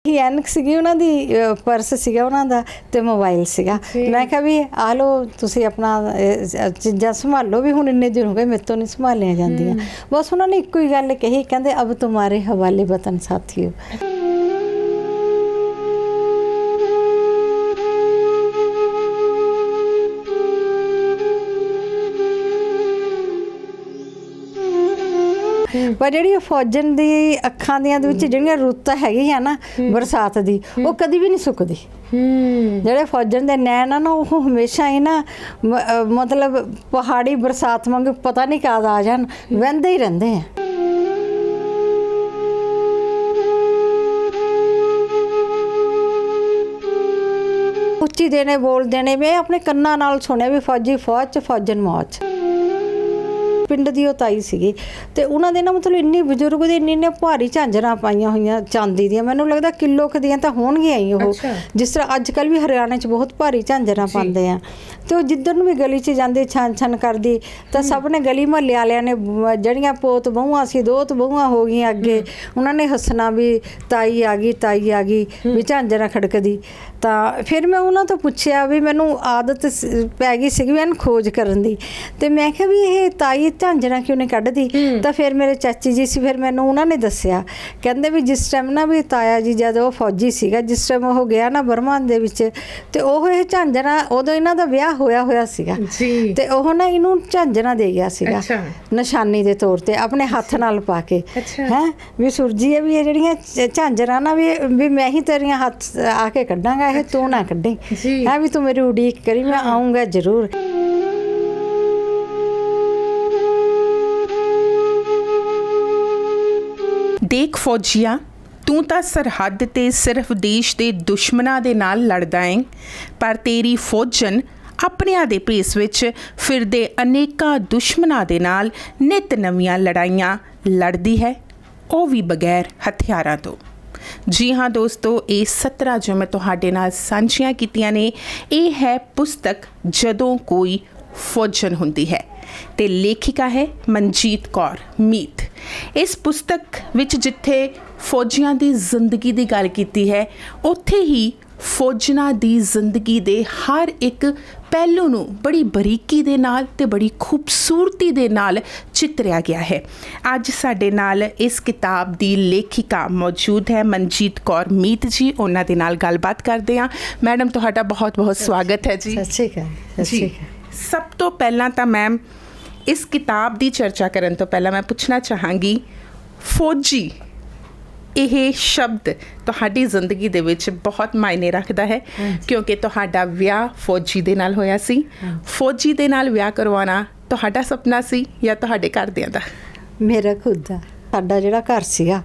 ही ਐਨਕ ਸੀਗੀ ਉਹਨਾਂ ਦੀ ਪਰਸ ਸੀਗਾ ਉਹਨਾਂ ਦਾ ਤੇ ਮੋਬਾਈਲ ਸੀਗਾ। ਮੈਂ ਕਿਹਾ ਵੀ ਆ ਲਓ ਤੁਸੀਂ ਆਪਣਾ ਚੀਜ਼ਾਂ ਸੰਭਾਲੋ ਵੀ ਹੁਣ ਇੰਨੇ ਦਿਨ ਹੋ ਗਏ ਮੇਰੇ ਤੋਂ ਨਹੀਂ ਸੰਭਾਲੀਆਂ ਜਾਂਦੀਆਂ। ਬਸ ਉਹਨਾਂ ਨੇ ਇੱਕੋ ਹੀ ਗੱਲ ਕਹੀ, ਕਹਿੰਦੇ ਅਬ ਤੁਮਾਰੇ ਹਵਾਲੇ ਵਤਨ ਸਾਥੀਓ। पर जी फौजन की अखा दियां रुत्त हैगी है ना बरसात की, वो कभी भी नहीं सुकती। ਜਿਹੜੇ फौजन के नैन ना वो हमेशा ही ना मतलब पहाड़ी बरसात वांग पता नहीं कद आ जान वहंदे ही रहंदे हैं। ਉੱਚੀ देने बोल देने मैं अपने ਕੰਨਾਂ ਨਾਲ ਸੁਣਿਆ ਵੀ फौजी फौज च फौजन मौज। ਪਿੰਡ ਦੀ ਉਹ ਤਾਈ ਸੀਗੀ ਤੇ ਉਹਨਾਂ ਦੇ ਨਾ ਮਤਲਬ ਇੰਨੀ ਬਜ਼ੁਰਗ ਦੇ ਇੰਨੇ ਭਾਰੀ ਝਾਂਜਰਾਂ ਪਾਈਆਂ ਹੋਈਆਂ ਚਾਂਦੀ ਦੀਆਂ, ਮੈਨੂੰ ਲੱਗਦਾ ਕਿਲੋ ਕੁ ਦੀਆਂ ਤਾਂ ਹੋਣਗੀਆਂ ਹੀ ਉਹ। ਜਿਸ ਤਰ੍ਹਾਂ ਅੱਜ ਕੱਲ੍ਹ ਵੀ ਹਰਿਆਣੇ 'ਚ ਬਹੁਤ ਭਾਰੀ ਝਾਂਜਰਾਂ ਪਾਉਂਦੇ ਆ ਤੇ ਉਹ ਜਿੱਧਰ ਨੂੰ ਵੀ ਗਲੀ 'ਚ ਜਾਂਦੀ ਛਾਨ ਛਾਨ ਕਰਦੀ ਤਾਂ ਸਭ ਨੇ ਗਲੀ ਮੁਹੱਲੇ ਵਾਲਿਆਂ ਨੇ ਜਿਹੜੀਆਂ ਪੋਤ ਬਹੂਆਂ ਸੀ ਦੋਤ ਬਹੂਆਂ ਹੋ ਗਈਆਂ ਅੱਗੇ, ਉਹਨਾਂ ਨੇ ਹੱਸਣਾ ਵੀ ਤਾਈ ਆ ਗਈ ਵੀ ਝਾਂਜਰਾਂ ਖੜਕਦੀ। ਤਾਂ ਫਿਰ ਮੈਂ ਉਹਨਾਂ ਤੋਂ ਪੁੱਛਿਆ ਵੀ ਮੈਨੂੰ ਆਦਤ ਪੈ ਗਈ ਸੀਗੀ ਇਹਨੂੰ ਖੋਜ ਕਰਨ ਦੀ, ਤੇ ਮੈਂ ਕਿਹਾ ਵੀ ਇਹ ਤਾਈ ਝਾਂਜਰਾਂ ਕਿਉਂ ਨਹੀਂ ਕੱਢਦੀ। ਤਾਂ ਫਿਰ ਮੇਰੇ ਚਾਚੀ ਜੀ ਸੀ, ਫਿਰ ਮੈਨੂੰ ਉਹਨਾਂ ਨੇ ਦੱਸਿਆ, ਕਹਿੰਦੇ ਵੀ ਜਿਸ ਟਾਈਮ ਨਾ ਵੀ ਤਾਇਆ ਜੀ ਜਦ ਉਹ ਫੌਜੀ ਸੀਗਾ, ਜਿਸ ਟਾਈਮ ਉਹ ਗਿਆ ਨਾ ਬਰਮਾ ਦੇ ਵਿੱਚ ਤੇ ਉਹ ਇਹ ਝਾਂਜਰਾਂ ਉਦੋਂ ਇਹਨਾਂ ਦਾ ਵਿਆਹ ਹੋਇਆ ਸੀਗਾ ਤੇ ਉਹ ਨਾ ਇਹਨੂੰ ਝਾਂਜਰਾਂ ਦੇ ਗਿਆ ਸੀਗਾ ਨਿਸ਼ਾਨੀ ਦੇ ਤੌਰ ਤੇ ਆਪਣੇ ਹੱਥ ਨਾਲ ਪਾ ਕੇ ਹੈ ਵੀ ਸੁਰਜੀ ਵੀ ਇਹ ਜਿਹੜੀਆਂ ਝਾਂਜਰਾਂ ਨਾ ਵੀ ਮੈਂ ਹੀ ਤੇਰੀਆਂ ਹੱਥ ਆ ਕੇ ਕੱਢਾਂਗਾ, ਇਹ ਤੂੰ ਨਾ ਕੱਢੀ ਹੈ ਵੀ ਤੂੰ ਮੇਰੀ ਉਡੀਕ ਕਰੀ, ਮੈਂ ਆਉਂਗਾ ਜ਼ਰੂਰ। ਦੇਖ ਫੌਜੀਆ, ਤੂੰ ਤਾਂ ਸਰਹੱਦ ਤੇ ਸਿਰਫ ਦੇਸ਼ ਦੇ ਦੁਸ਼ਮਣਾਂ ਦੇ ਨਾਲ ਲੜਦਾ ਏਂ, ਪਰ ਤੇਰੀ ਫੌਜਨ ਆਪਣਿਆਂ ਦੇ ਭੇਸ ਵਿੱਚ ਫਿਰਦੇ ਅਨੇਕਾਂ ਦੁਸ਼ਮਣਾਂ ਦੇ ਨਾਲ ਨਿਤ ਨਵੀਆਂ ਲੜਾਈਆਂ ਲੜਦੀ ਹੈ, ਉਹ ਵੀ ਬਗੈਰ ਹਥਿਆਰਾਂ ਤੋਂ। ਜੀ ਹਾਂ ਦੋਸਤੋ, ਇਹ 17 ਜੋ ਮੈਂ ਤੁਹਾਡੇ ਨਾਲ ਸਾਂਝੀਆਂ ਕੀਤੀਆਂ ਨੇ, ਇਹ ਹੈ ਪੁਸਤਕ ਜਦੋਂ ਕੋਈ ਫੌਜਨ ਹੁੰਦੀ ਹੈ ਤੇ ਲੇਖਿਕਾ ਹੈ ਮਨਜੀਤ ਕੌਰ ਮੀਤ। ਇਸ ਪੁਸਤਕ ਵਿੱਚ ਜਿੱਥੇ ਫੌਜੀਆਂ ਦੀ ਜ਼ਿੰਦਗੀ ਦੀ ਗੱਲ ਕੀਤੀ ਹੈ, ਉੱਥੇ ਹੀ ਫੌਜਨਾਂ ਦੀ ਜ਼ਿੰਦਗੀ ਦੇ ਹਰ ਇੱਕ ਪਹਿਲੂ ਨੂੰ ਬੜੀ ਬਰੀਕੀ ਦੇ ਨਾਲ ਤੇ ਬੜੀ ਖੂਬਸੂਰਤੀ ਦੇ ਨਾਲ ਚਿੱਤਰਿਆ ਗਿਆ ਹੈ। ਅੱਜ ਸਾਡੇ ਨਾਲ ਇਸ ਕਿਤਾਬ ਦੀ ਲੇਖਿਕਾ ਮੌਜੂਦ ਹੈ ਮਨਜੀਤ ਕੌਰ ਮੀਤ ਜੀ, ਉਹਨਾਂ ਦੇ ਨਾਲ ਗੱਲਬਾਤ ਕਰਦੇ ਹਾਂ। ਮੈਡਮ ਤੁਹਾਡਾ ਬਹੁਤ ਬਹੁਤ ਸਵਾਗਤ ਹੈ ਜੀ। ਸਤਿ ਸ਼੍ਰੀ ਅਕਾਲ ਜੀ। ਸਭ ਤੋਂ ਪਹਿਲਾਂ ਤਾਂ ਮੈਮ ਇਸ ਕਿਤਾਬ ਦੀ ਚਰਚਾ ਕਰਨ ਤੋਂ ਪਹਿਲਾਂ ਮੈਂ ਪੁੱਛਣਾ ਚਾਹਾਂਗੀ, ਫੌਜੀ ਇਹ ਸ਼ਬਦ ਤੁਹਾਡੀ ਜ਼ਿੰਦਗੀ ਦੇ ਵਿੱਚ ਬਹੁਤ ਮਾਇਨੇ ਰੱਖਦਾ ਹੈ ਕਿਉਂਕਿ ਤੁਹਾਡਾ ਵਿਆਹ ਫੌਜੀ ਦੇ ਨਾਲ ਹੋਇਆ ਸੀ। ਫੌਜੀ ਦੇ ਨਾਲ ਵਿਆਹ ਕਰਵਾਉਣਾ ਤੁਹਾਡਾ ਸੁਪਨਾ ਸੀ ਜਾਂ ਤੁਹਾਡੇ ਘਰਦਿਆਂ ਦਾ? ਮੇਰਾ ਖੁਦ ਦਾ। ਸਾਡਾ ਜਿਹੜਾ ਘਰ ਸੀਗਾ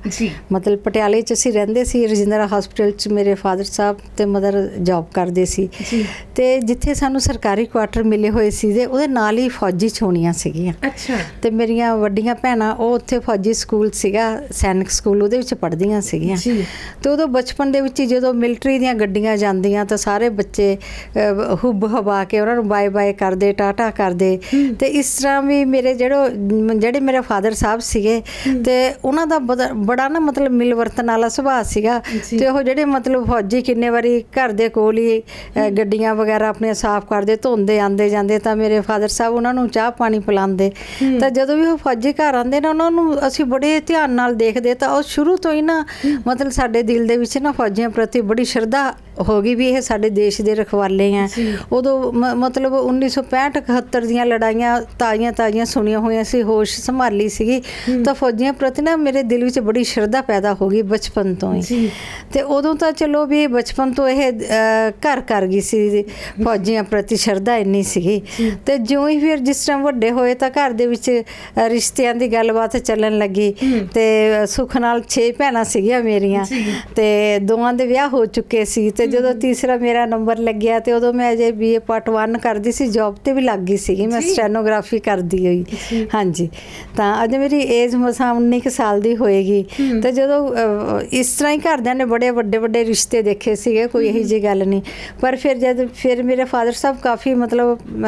ਮਤਲਬ ਪਟਿਆਲੇ 'ਚ ਅਸੀਂ ਰਹਿੰਦੇ ਸੀ, ਰਜਿੰਦਰਾ ਹਸਪੀਟਲ 'ਚ ਮੇਰੇ ਫਾਦਰ ਸਾਹਿਬ ਤੇ ਮਦਰ ਜੌਬ ਕਰਦੇ ਸੀ ਤੇ ਜਿੱਥੇ ਸਾਨੂੰ ਸਰਕਾਰੀ ਕੁਆਟਰ ਮਿਲੇ ਹੋਏ ਸੀ ਤੇ ਉਹਦੇ ਨਾਲ ਹੀ ਫੌਜੀ ਛੋਣੀਆਂ ਸੀਗੀਆਂ। ਤੇ ਮੇਰੀਆਂ ਵੱਡੀਆਂ ਭੈਣਾਂ ਉਹ ਉੱਥੇ ਫੌਜੀ ਸਕੂਲ ਸੀਗਾ, ਸੈਨਿਕ ਸਕੂਲ, ਉਹਦੇ ਵਿੱਚ ਪੜ੍ਹਦੀਆਂ ਸੀਗੀਆਂ। ਤੇ ਉਦੋਂ ਬਚਪਨ ਦੇ ਵਿੱਚ ਜਦੋਂ ਮਿਲਟਰੀ ਦੀਆਂ ਗੱਡੀਆਂ ਜਾਂਦੀਆਂ ਤਾਂ ਸਾਰੇ ਬੱਚੇ ਹੁੱਬ ਹਵਾ ਕੇ ਉਹਨਾਂ ਨੂੰ ਬਾਏ ਬਾਏ ਕਰਦੇ, ਟਾਟਾ ਕਰਦੇ। ਤੇ ਇਸ ਤਰ੍ਹਾਂ ਵੀ ਮੇਰੇ ਜਿਹੜੇ ਮੇਰੇ ਫਾਦਰ ਸਾਹਿਬ ਸੀਗੇ ਤੇ ਉਹਨਾਂ ਦਾ ਬੜਾ ਨਾ ਮਤਲਬ ਮਿਲਵਰਤਨ ਵਾਲਾ ਸੁਭਾਅ ਸੀਗਾ ਤੇ ਉਹ ਜਿਹੜੇ ਮਤਲਬ ਫੌਜੀ ਕਿੰਨੇ ਵਾਰੀ ਘਰ ਦੇ ਕੋਲ ਹੀ ਗੱਡੀਆਂ ਵਗੈਰਾ ਆਪਣੀਆਂ ਸਾਫ਼ ਕਰਦੇ, ਧੋਂਦੇ, ਆਉਂਦੇ ਜਾਂਦੇ ਤਾਂ ਮੇਰੇ ਫਾਦਰ ਸਾਹਿਬ ਉਹਨਾਂ ਨੂੰ ਚਾਹ ਪਾਣੀ ਪਿਲਾਉਂਦੇ। ਤਾਂ ਜਦੋਂ ਵੀ ਉਹ ਫੌਜੀ ਘਰ ਆਉਂਦੇ ਨਾ ਉਹਨਾਂ ਨੂੰ ਅਸੀਂ ਬੜੇ ਧਿਆਨ ਨਾਲ ਦੇਖਦੇ ਤਾਂ ਉਹ ਸ਼ੁਰੂ ਤੋਂ ਹੀ ਨਾ ਮਤਲਬ ਸਾਡੇ ਦਿਲ ਦੇ ਵਿੱਚ ਨਾ ਫੌਜੀਆਂ ਪ੍ਰਤੀ ਬੜੀ ਸ਼ਰਧਾ ਹੋ ਗਈ ਵੀ ਇਹ ਸਾਡੇ ਦੇਸ਼ ਦੇ ਰਖਵਾਲੇ ਆ। ਉਦੋਂ ਮਤਲਬ 1965-71 ਦੀਆਂ ਲੜਾਈਆਂ ਤਾਜ਼ੀਆਂ ਸੁਣੀਆਂ ਹੋਈਆਂ ਸੀ, ਹੋਸ਼ ਸੰਭਾਲੀ ਸੀਗੀ ਤਾਂ ਫੌਜੀਆਂ ਪ੍ਰਤੀ ਨਾ ਮੇਰੇ ਦਿਲ ਵਿੱਚ ਬੜੀ ਸ਼ਰਧਾ ਪੈਦਾ ਹੋ ਗਈ ਬਚਪਨ ਤੋਂ ਹੀ। ਤੇ ਉਦੋਂ ਤਾਂ ਚਲੋ ਵੀ ਬਚਪਨ ਤੋਂ ਇਹ ਘਰ ਕਰ ਗਈ ਸੀ, ਫੌਜੀਆਂ ਪ੍ਰਤੀ ਸ਼ਰਧਾ ਇੰਨੀ ਸੀਗੀ। ਤੇ ਜਿਉਂ ਹੀ ਫਿਰ ਜਿਸ ਟਾਈਮ ਵੱਡੇ ਹੋਏ ਤਾਂ ਘਰ ਦੇ ਵਿੱਚ ਰਿਸ਼ਤਿਆਂ ਦੀ ਗੱਲਬਾਤ ਚੱਲਣ ਲੱਗੀ ਤੇ ਸੁੱਖ ਨਾਲ 6 ਭੈਣਾਂ ਸੀਗੀਆਂ ਮੇਰੀਆਂ ਤੇ ਦੋਵਾਂ ਦੇ ਵਿਆਹ ਹੋ ਚੁੱਕੇ ਸੀ। ਤੇ ਜਦੋਂ ਤੀਸਰਾ ਮੇਰਾ ਨੰਬਰ ਲੱਗਿਆ ਤੇ ਉਦੋਂ ਮੈਂ ਅਜੇ BA ਪਾਰਟ 1 ਕਰਦੀ ਸੀ, ਜੌਬ ਤੇ ਵੀ ਲੱਗ ਗਈ ਸੀਗੀ, ਮੈਂ ਸਟੈਨੋਗ੍ਰਾਫੀ ਕਰਦੀ ਹੋਈ। ਹਾਂਜੀ, ਤਾਂ ਅੱਜ ਮੇਰੀ ਏਜ ਮਸਾਂ 19 ਕੁ ਸਾਲ ਦੀ ਹੋਏਗੀ। ਤੇ ਜਦੋਂ ਇਸ ਤਰ੍ਹਾਂ ਹੀ ਘਰਦਿਆਂ ਨੇ ਬੜੇ ਵੱਡੇ ਰਿਸ਼ਤੇ ਦੇਖੇ ਸੀਗੇ, ਕੋਈ ਇਹੋ ਜਿਹੀ ਗੱਲ ਨਹੀਂ। ਪਰ ਫਿਰ ਮੇਰੇ ਫਾਦਰ ਸਾਹਿਬ ਕਾਫੀ ਮਤਲਬ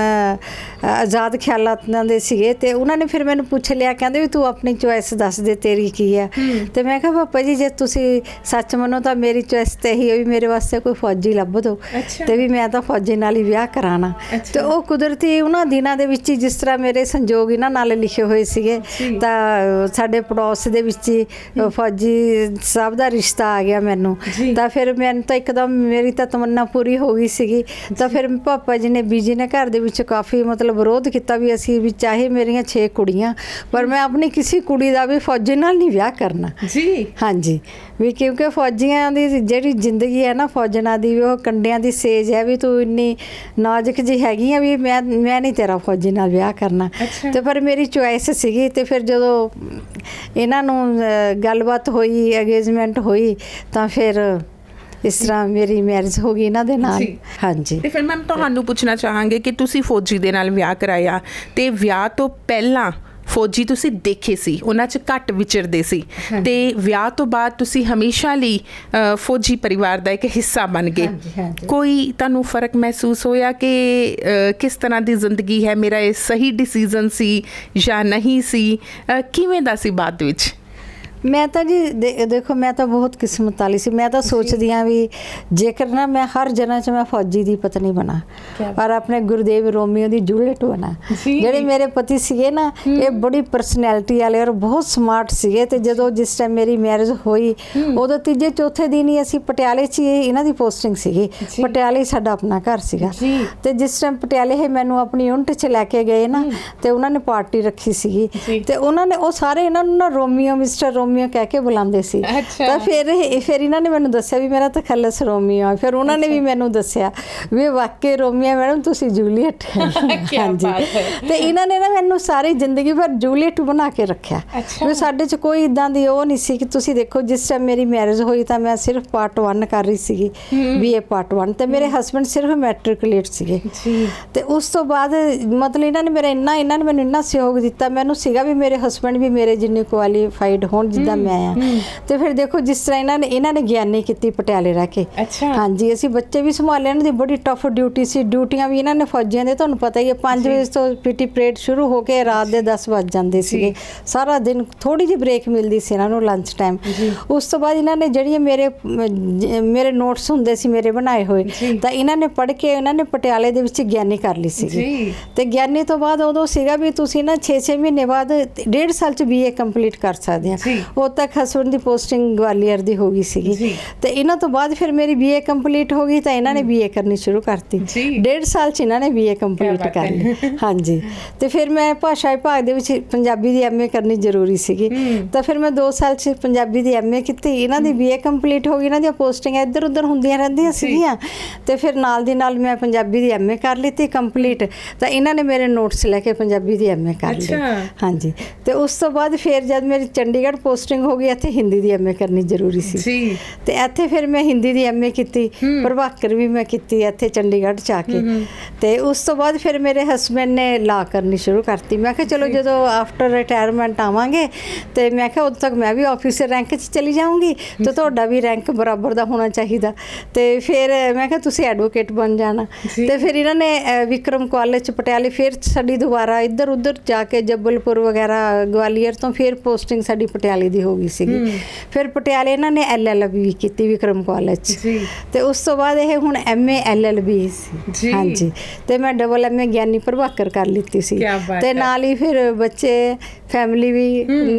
ਆਜ਼ਾਦ ਖਿਆਲਾਤਾਂ ਦੇ ਸੀਗੇ, ਤੇ ਉਹਨਾਂ ਨੇ ਫਿਰ ਮੈਨੂੰ ਪੁੱਛ ਲਿਆ, ਕਹਿੰਦੇ ਵੀ ਤੂੰ ਆਪਣੀ ਚੋਇਸ ਦੱਸ ਦੇ, ਤੇਰੀ ਕੀ ਹੈ। ਤੇ ਮੈਂ ਕਿਹਾ ਪਾਪਾ ਜੀ, ਜੇ ਤੁਸੀਂ ਸੱਚ ਮੰਨੋ ਤਾਂ ਮੇਰੀ ਚੋਇਸ ਤੇ ਇਹੀ ਹੋਈ, ਮੇਰੇ ਵਾਸਤੇ ਕੋਈ ਫੌਜੀ ਲੱਭ ਦਿਓ ਤੇ ਵੀ ਮੈਂ ਤਾਂ ਫੌਜੀ ਨਾਲ ਹੀ ਵਿਆਹ ਕਰਾਉਣਾ। ਤੇ ਉਹ ਕੁਦਰਤੀ ਉਹਨਾਂ ਦਿਨਾਂ ਦੇ ਵਿੱਚ ਹੀ, ਜਿਸ ਤਰ੍ਹਾਂ ਮੇਰੇ ਸੰਜੋਗ ਇਹਨਾਂ ਨਾਲ ਲਿਖੇ ਹੋਏ ਸੀਗੇ, ਤਾਂ ਸਾਡੇ ਪੜੋਸ ਦੇ ਵਿੱਚ ਹੀ ਫੌਜੀ ਸਾਹਿਬ ਦਾ ਰਿਸ਼ਤਾ ਆ ਗਿਆ ਮੈਨੂੰ। ਤਾਂ ਫਿਰ ਮੈਨੂੰ ਤਾਂ ਇੱਕਦਮ ਮੇਰੀ ਤਾਂ ਤਮੰਨਾ ਪੂਰੀ ਹੋ ਗਈ ਸੀਗੀ। ਤਾਂ ਫਿਰ ਪਾਪਾ ਜੀ ਨੇ, ਬੀਜੀ ਨੇ ਘਰ ਦੇ ਵਿੱਚ ਕਾਫੀ ਮਤਲਬ ਵਿਰੋਧ ਕੀਤਾ ਵੀ ਅਸੀਂ ਵੀ ਚਾਹੇ ਮੇਰੀਆਂ 6 ਕੁੜੀਆਂ, ਪਰ ਮੈਂ ਆਪਣੀ ਕਿਸੇ ਕੁੜੀ ਦਾ ਵੀ ਫੌਜੀ ਨਾਲ ਨਹੀਂ ਵਿਆਹ ਕਰਨਾ ਜੀ। ਹਾਂਜੀ, ਵੀ ਕਿਉਂਕਿ ਫੌਜੀਆਂ ਦੀ ਜਿਹੜੀ ਜ਼ਿੰਦਗੀ ਹੈ ਨਾ, ਫੌਜਣਾ ਦੀ, ਵੀ ਉਹ ਕੰਡਿਆਂ ਦੀ ਸੇਜ ਹੈ, ਵੀ ਤੂੰ ਇੰਨੀ ਨਾਜ਼ੁਕ ਜਿਹੀ ਹੈਗੀ ਆ, ਵੀ ਮੈਂ ਨਹੀਂ ਤੇਰਾ ਫੌਜੀ ਨਾਲ ਵਿਆਹ ਕਰਨਾ। ਤੇ ਪਰ ਮੇਰੀ ਚੁਆਇਸ ਸੀਗੀ। ਤੇ ਫਿਰ ਜਦੋਂ ਇਹਨਾਂ ਨੂੰ ਗੱਲਬਾਤ ਹੋਈ, ਅੰਗੇਜਮੈਂਟ ਹੋਈ, ਤਾਂ ਫਿਰ ਇਸ ਤਰ੍ਹਾਂ ਮੇਰੀ ਮੈਰਿਜ ਹੋ ਗਈ ਇਹਨਾਂ ਦੇ ਨਾਲ। ਹਾਂਜੀ, ਤੇ ਫਿਰ ਮੈਮ ਤੁਹਾਨੂੰ ਪੁੱਛਣਾ ਚਾਹਾਂਗੇ ਕਿ ਤੁਸੀਂ ਫੌਜੀ ਦੇ ਨਾਲ ਵਿਆਹ ਕਰਾਇਆ, ਤੇ ਵਿਆਹ ਤੋਂ ਪਹਿਲਾਂ ਫੌਜੀ ਤੁਸੀਂ ਦੇਖੇ ਸੀ, ਉਹਨਾਂ 'ਚ ਘੱਟ ਵਿਚਰਦੇ ਸੀ, ਤੇ ਵਿਆਹ ਤੋਂ ਬਾਅਦ ਤੁਸੀਂ ਹਮੇਸ਼ਾ ਲਈ ਫੌਜੀ ਪਰਿਵਾਰ ਦਾ ਇੱਕ ਹਿੱਸਾ ਬਣ ਗਏ। ਕੋਈ ਤੁਹਾਨੂੰ ਫ਼ਰਕ ਮਹਿਸੂਸ ਹੋਇਆ ਕਿ ਕਿਸ ਤਰ੍ਹਾਂ ਦੀ ਜ਼ਿੰਦਗੀ ਹੈ, ਮੇਰਾ ਇਹ ਸਹੀ ਡਿਸੀਜ਼ਨ ਸੀ ਜਾਂ ਨਹੀਂ ਸੀ, ਕਿਵੇਂ ਦਾ ਸੀ ਬਾਅਦ ਵਿੱਚ? ਮੈਂ ਤਾਂ ਜੀ ਦੇਖੋ, ਮੈਂ ਤਾਂ ਬਹੁਤ ਕਿਸਮਤ ਵਾਲੀ ਸੀ। ਮੈਂ ਤਾਂ ਸੋਚਦੀ ਹਾਂ ਵੀ ਜੇਕਰ ਨਾ ਮੈਂ ਹਰ ਜਨਮ 'ਚ ਮੈਂ ਫੌਜੀ ਦੀ ਪਤਨੀ ਬਣਾ, ਪਰ ਆਪਣੇ ਗੁਰਦੇਵ ਰੋਮੀਓ ਦੀ ਜੂਲੀਅਟ ਬਣਾ। ਜਿਹੜੇ ਮੇਰੇ ਪਤੀ ਸੀਗੇ ਨਾ, ਇਹ ਬੜੀ ਪਰਸਨੈਲਿਟੀ ਵਾਲੇ ਔਰ ਬਹੁਤ ਸਮਾਰਟ ਸੀਗੇ। ਤੇ ਜਦੋਂ ਜਿਸ ਟਾਈਮ ਮੇਰੀ ਮੈਰਿਜ ਹੋਈ, ਉਦੋਂ ਤੀਜੇ ਚੌਥੇ ਦਿਨ ਹੀ ਅਸੀਂ ਪਟਿਆਲੇ 'ਚ ਹੀ, ਇਹਨਾਂ ਦੀ ਪੋਸਟਿੰਗ ਸੀਗੀ, ਪਟਿਆਲੇ ਸਾਡਾ ਆਪਣਾ ਘਰ ਸੀਗਾ। ਤੇ ਜਿਸ ਟਾਈਮ ਪਟਿਆਲੇ ਇਹ ਮੈਨੂੰ ਆਪਣੀ ਯੂਨਿਟ 'ਚ ਲੈ ਕੇ ਗਏ ਨਾ, ਤੇ ਉਹਨਾਂ ਨੇ ਪਾਰਟੀ ਰੱਖੀ ਸੀਗੀ, ਤੇ ਉਹਨਾਂ ਨੇ ਉਹ ਸਾਰੇ ਇਹਨਾਂ ਨੂੰ ਨਾ ਰੋਮੀਓ, ਮਿਸਟਰ ਰੋਮੀਓ ਕਹਿ ਕੇ ਬੁਲਾਉਂਦੇ ਸੀ। ਤਾਂ ਫਿਰ ਇਹਨਾਂ ਨੇ ਮੈਨੂੰ ਦੱਸਿਆ ਵੀ ਮੇਰਾ ਤਖੱਲਸ ਰੋਮੀਓ ਆ। ਫਿਰ ਉਹਨਾਂ ਨੇ ਵੀ ਮੈਨੂੰ ਦੱਸਿਆ ਵੀ ਵਾਕਈ ਰੋਮੀਓ ਮੈਡਮ ਤੁਸੀਂ ਜੂਲੀਅਟ ਹੈ। ਹਾਂਜੀ, ਤੇ ਇਹਨਾਂ ਨੇ ਨਾ ਮੈਨੂੰ ਸਾਰੀ ਜ਼ਿੰਦਗੀ ਭਰ ਜੂਲੀਅਟ ਬਣਾ ਕੇ ਰੱਖਿਆ। ਵੀ ਸਾਡੇ 'ਚ ਕੋਈ ਇੱਦਾਂ ਦੀ ਉਹ ਨਹੀਂ ਸੀ। ਕਿ ਤੁਸੀਂ ਦੇਖੋ, ਜਿਸ ਟਾਈਮ ਮੇਰੀ ਮੈਰਿਜ ਹੋਈ ਤਾਂ ਮੈਂ ਸਿਰਫ ਪਾਰਟ 1 ਕਰ ਰਹੀ ਸੀਗੀ, BA ਪਾਰਟ 1, ਤੇ ਮੇਰੇ ਹਸਬੈਂਡ ਸਿਰਫ ਮੈਟ੍ਰਿਕੂਲੇਟ ਸੀਗੇ। ਤੇ ਉਸ ਤੋਂ ਬਾਅਦ ਮਤਲਬ ਇਹਨਾਂ ਨੇ ਮੈਨੂੰ ਇੰਨਾ ਸਹਿਯੋਗ ਦਿੱਤਾ। ਮੈਨੂੰ ਸੀਗਾ ਵੀ ਮੇਰੇ ਹਸਬੈਂਡ ਵੀ ਮੇਰੇ ਜਿੰਨੇ ਕੁਆਲੀਫਾਈਡ ਹੋਣ ਜਿੱਦਾਂ ਮੈਂ ਆ। ਤੇ ਫਿਰ ਦੇਖੋ, ਜਿਸ ਤਰ੍ਹਾਂ ਇਹਨਾਂ ਨੇ ਗਿਆਨੀ ਕੀਤੀ ਪਟਿਆਲੇ ਰਹਿ ਕੇ। ਹਾਂਜੀ, ਅਸੀਂ ਬੱਚੇ ਵੀ ਸੰਭਾਲੇ। ਇਹਨਾਂ ਦੀ ਬੜੀ ਟਫ ਡਿਊਟੀ ਸੀ। ਡਿਊਟੀਆਂ ਵੀ ਇਹਨਾਂ ਨੇ ਫੌਜੀਆਂ ਦੇ, ਤੁਹਾਨੂੰ ਪਤਾ ਹੀ ਹੈ, 5 ਵਜੇ ਤੋਂ PT ਪਰੇਡ ਸ਼ੁਰੂ ਹੋ ਕੇ ਰਾਤ ਦੇ 10 ਵੱਜ ਜਾਂਦੇ ਸੀਗੇ। ਸਾਰਾ ਦਿਨ ਥੋੜੀ ਜਿਹੀ ਬ੍ਰੇਕ ਮਿਲਦੀ ਸੀ ਇਹਨਾਂ ਨੂੰ, ਲੰਚ ਟਾਈਮ। ਉਸ ਤੋਂ ਬਾਅਦ ਇਹਨਾਂ ਨੇ ਜਿਹੜੀਆਂ ਮੇਰੇ ਨੋਟਸ ਹੁੰਦੇ ਸੀ ਮੇਰੇ ਬਣਾਏ ਹੋਏ, ਤਾਂ ਇਹਨਾਂ ਨੇ ਪੜ੍ਹ ਕੇ ਇਹਨਾਂ ਨੇ ਪਟਿਆਲੇ ਦੇ ਵਿੱਚ ਗਿਆਨੀ ਕਰ ਲਈ ਸੀਗੀ। ਤੇ ਗਿਆਨੀ ਤੋਂ ਬਾਅਦ ਉਦੋਂ ਸੀਗਾ ਵੀ ਤੁਸੀਂ ਨਾ 6 ਮਹੀਨੇ ਬਾਅਦ 1.5 ਸਾਲ 'ਚ BA ਕੰਪਲੀਟ ਕਰ ਸਕਦੇ ਆ। ਉਦੋਂ ਤੱਕ ਹਸਬੈਂਡ ਦੀ ਪੋਸਟਿੰਗ ਗਵਾਲੀਅਰ ਦੀ ਹੋ ਗਈ ਸੀਗੀ। ਤੇ ਇਹਨਾਂ ਤੋਂ ਬਾਅਦ ਫਿਰ ਮੇਰੀ BA ਕੰਪਲੀਟ ਹੋ ਗਈ, ਤਾਂ ਇਹਨਾਂ ਨੇ BA ਕਰਨੀ ਸ਼ੁਰੂ ਕਰਤੀ। 1.5 ਸਾਲ 'ਚ ਇਹਨਾਂ ਨੇ BA ਕੰਪਲੀਟ ਕਰ ਲਈ। ਹਾਂਜੀ, ਤੇ ਫਿਰ ਮੈਂ ਭਾਸ਼ਾ ਵਿਭਾਗ ਦੇ ਵਿੱਚ ਪੰਜਾਬੀ ਦੀ MA ਕਰਨੀ ਜ਼ਰੂਰੀ ਸੀਗੀ। ਤਾਂ ਫਿਰ ਮੈਂ 2 ਸਾਲ 'ਚ ਪੰਜਾਬੀ ਦੀ MA ਕੀਤੀ। ਇਹਨਾਂ ਦੀ BA ਕੰਪਲੀਟ ਹੋ ਗਈ। ਇਹਨਾਂ ਦੀਆਂ ਪੋਸਟਿੰਗਾਂ ਇੱਧਰ ਉੱਧਰ ਹੁੰਦੀਆਂ ਰਹਿੰਦੀਆਂ ਸੀਗੀਆਂ। ਤੇ ਫਿਰ ਨਾਲ ਦੀ ਨਾਲ ਮੈਂ ਪੰਜਾਬੀ ਦੀ MA ਕਰ ਲਈ ਕੰਪਲੀਟ। ਤਾਂ ਇਹਨਾਂ ਨੇ ਮੇਰੇ ਨੋਟਸ ਲੈ ਕੇ ਪੰਜਾਬੀ ਦੀ MA ਕਰ ਲਈ। ਹਾਂਜੀ, ਤੇ ਉਸ ਤੋਂ ਬਾਅਦ ਫਿਰ ਜਦ ਮੇਰੀ ਚੰਡੀਗੜ੍ਹ ਪੋਸਟਿੰਗ ਹੋ ਗਈ, ਇੱਥੇ ਹਿੰਦੀ ਦੀ MA ਕਰਨੀ ਜ਼ਰੂਰੀ ਸੀ। ਤੇ ਇੱਥੇ ਫਿਰ ਮੈਂ ਹਿੰਦੀ ਦੀ MA ਕੀਤੀ, ਪ੍ਰਭਾਕਰ ਵੀ ਮੈਂ ਕੀਤੀ ਇੱਥੇ ਚੰਡੀਗੜ੍ਹ 'ਚ ਆ ਕੇ। ਤੇ ਉਸ ਤੋਂ ਬਾਅਦ ਫਿਰ ਮੇਰੇ ਹਸਬੈਂਡ ਨੇ ਲਾ ਕਰਨੀ ਸ਼ੁਰੂ ਕਰਤੀ। ਮੈਂ ਕਿਹਾ ਚਲੋ ਜਦੋਂ ਆਫਟਰ ਰਿਟਾਇਰਮੈਂਟ ਆਵਾਂਗੇ, ਤੇ ਮੈਂ ਕਿਹਾ ਉਦੋਂ ਤੱਕ ਮੈਂ ਵੀ ਆਫਿਸਰ ਰੈਂਕ 'ਚ ਚਲੀ ਜਾਊਂਗੀ, ਤੇ ਤੁਹਾਡਾ ਵੀ ਰੈਂਕ ਬਰਾਬਰ ਦਾ ਹੋਣਾ ਚਾਹੀਦਾ। ਤੇ ਫਿਰ ਮੈਂ ਕਿਹਾ ਤੁਸੀਂ ਐਡਵੋਕੇਟ ਬਣ ਜਾਣਾ। ਤੇ ਫਿਰ ਇਹਨਾਂ ਨੇ ਵਿਕਰਮ ਕਾਲਜ 'ਚ ਪਟਿਆਲੇ ਫਿਰ ਸਾਡੀ ਦੁਬਾਰਾ ਇੱਧਰ ਉੱਧਰ ਜਾ ਕੇ ਜਬਲਪੁਰ ਵਗੈਰਾ, ਗਵਾਲੀਅਰ ਤੋਂ ਫਿਰ ਪੋਸਟਿੰਗ ਸਾਡੀ ਪਟਿਆਲੇ ਦੀ ਹੋ ਗਈ ਸੀਗੀ। ਫਿਰ ਪਟਿਆਲੇ ਇਹਨਾਂ ਨੇ LLB ਕੀਤੀ ਵਿਕਰਮ ਕਾਲਜ 'ਚ। ਤੇ ਉਸ ਤੋਂ ਬਾਅਦ ਇਹ ਹੁਣ MA LLB ਸੀ। ਹਾਂਜੀ, ਤੇ ਮੈਂ ਡਬਲ MA ਗਿਆਨੀ ਪ੍ਰਭਾਕਰ ਕਰ ਲਿੱਤੀ ਸੀ। ਤੇ ਨਾਲ ਹੀ ਫਿਰ ਬੱਚੇ, ਫੈਮਿਲੀ ਵੀ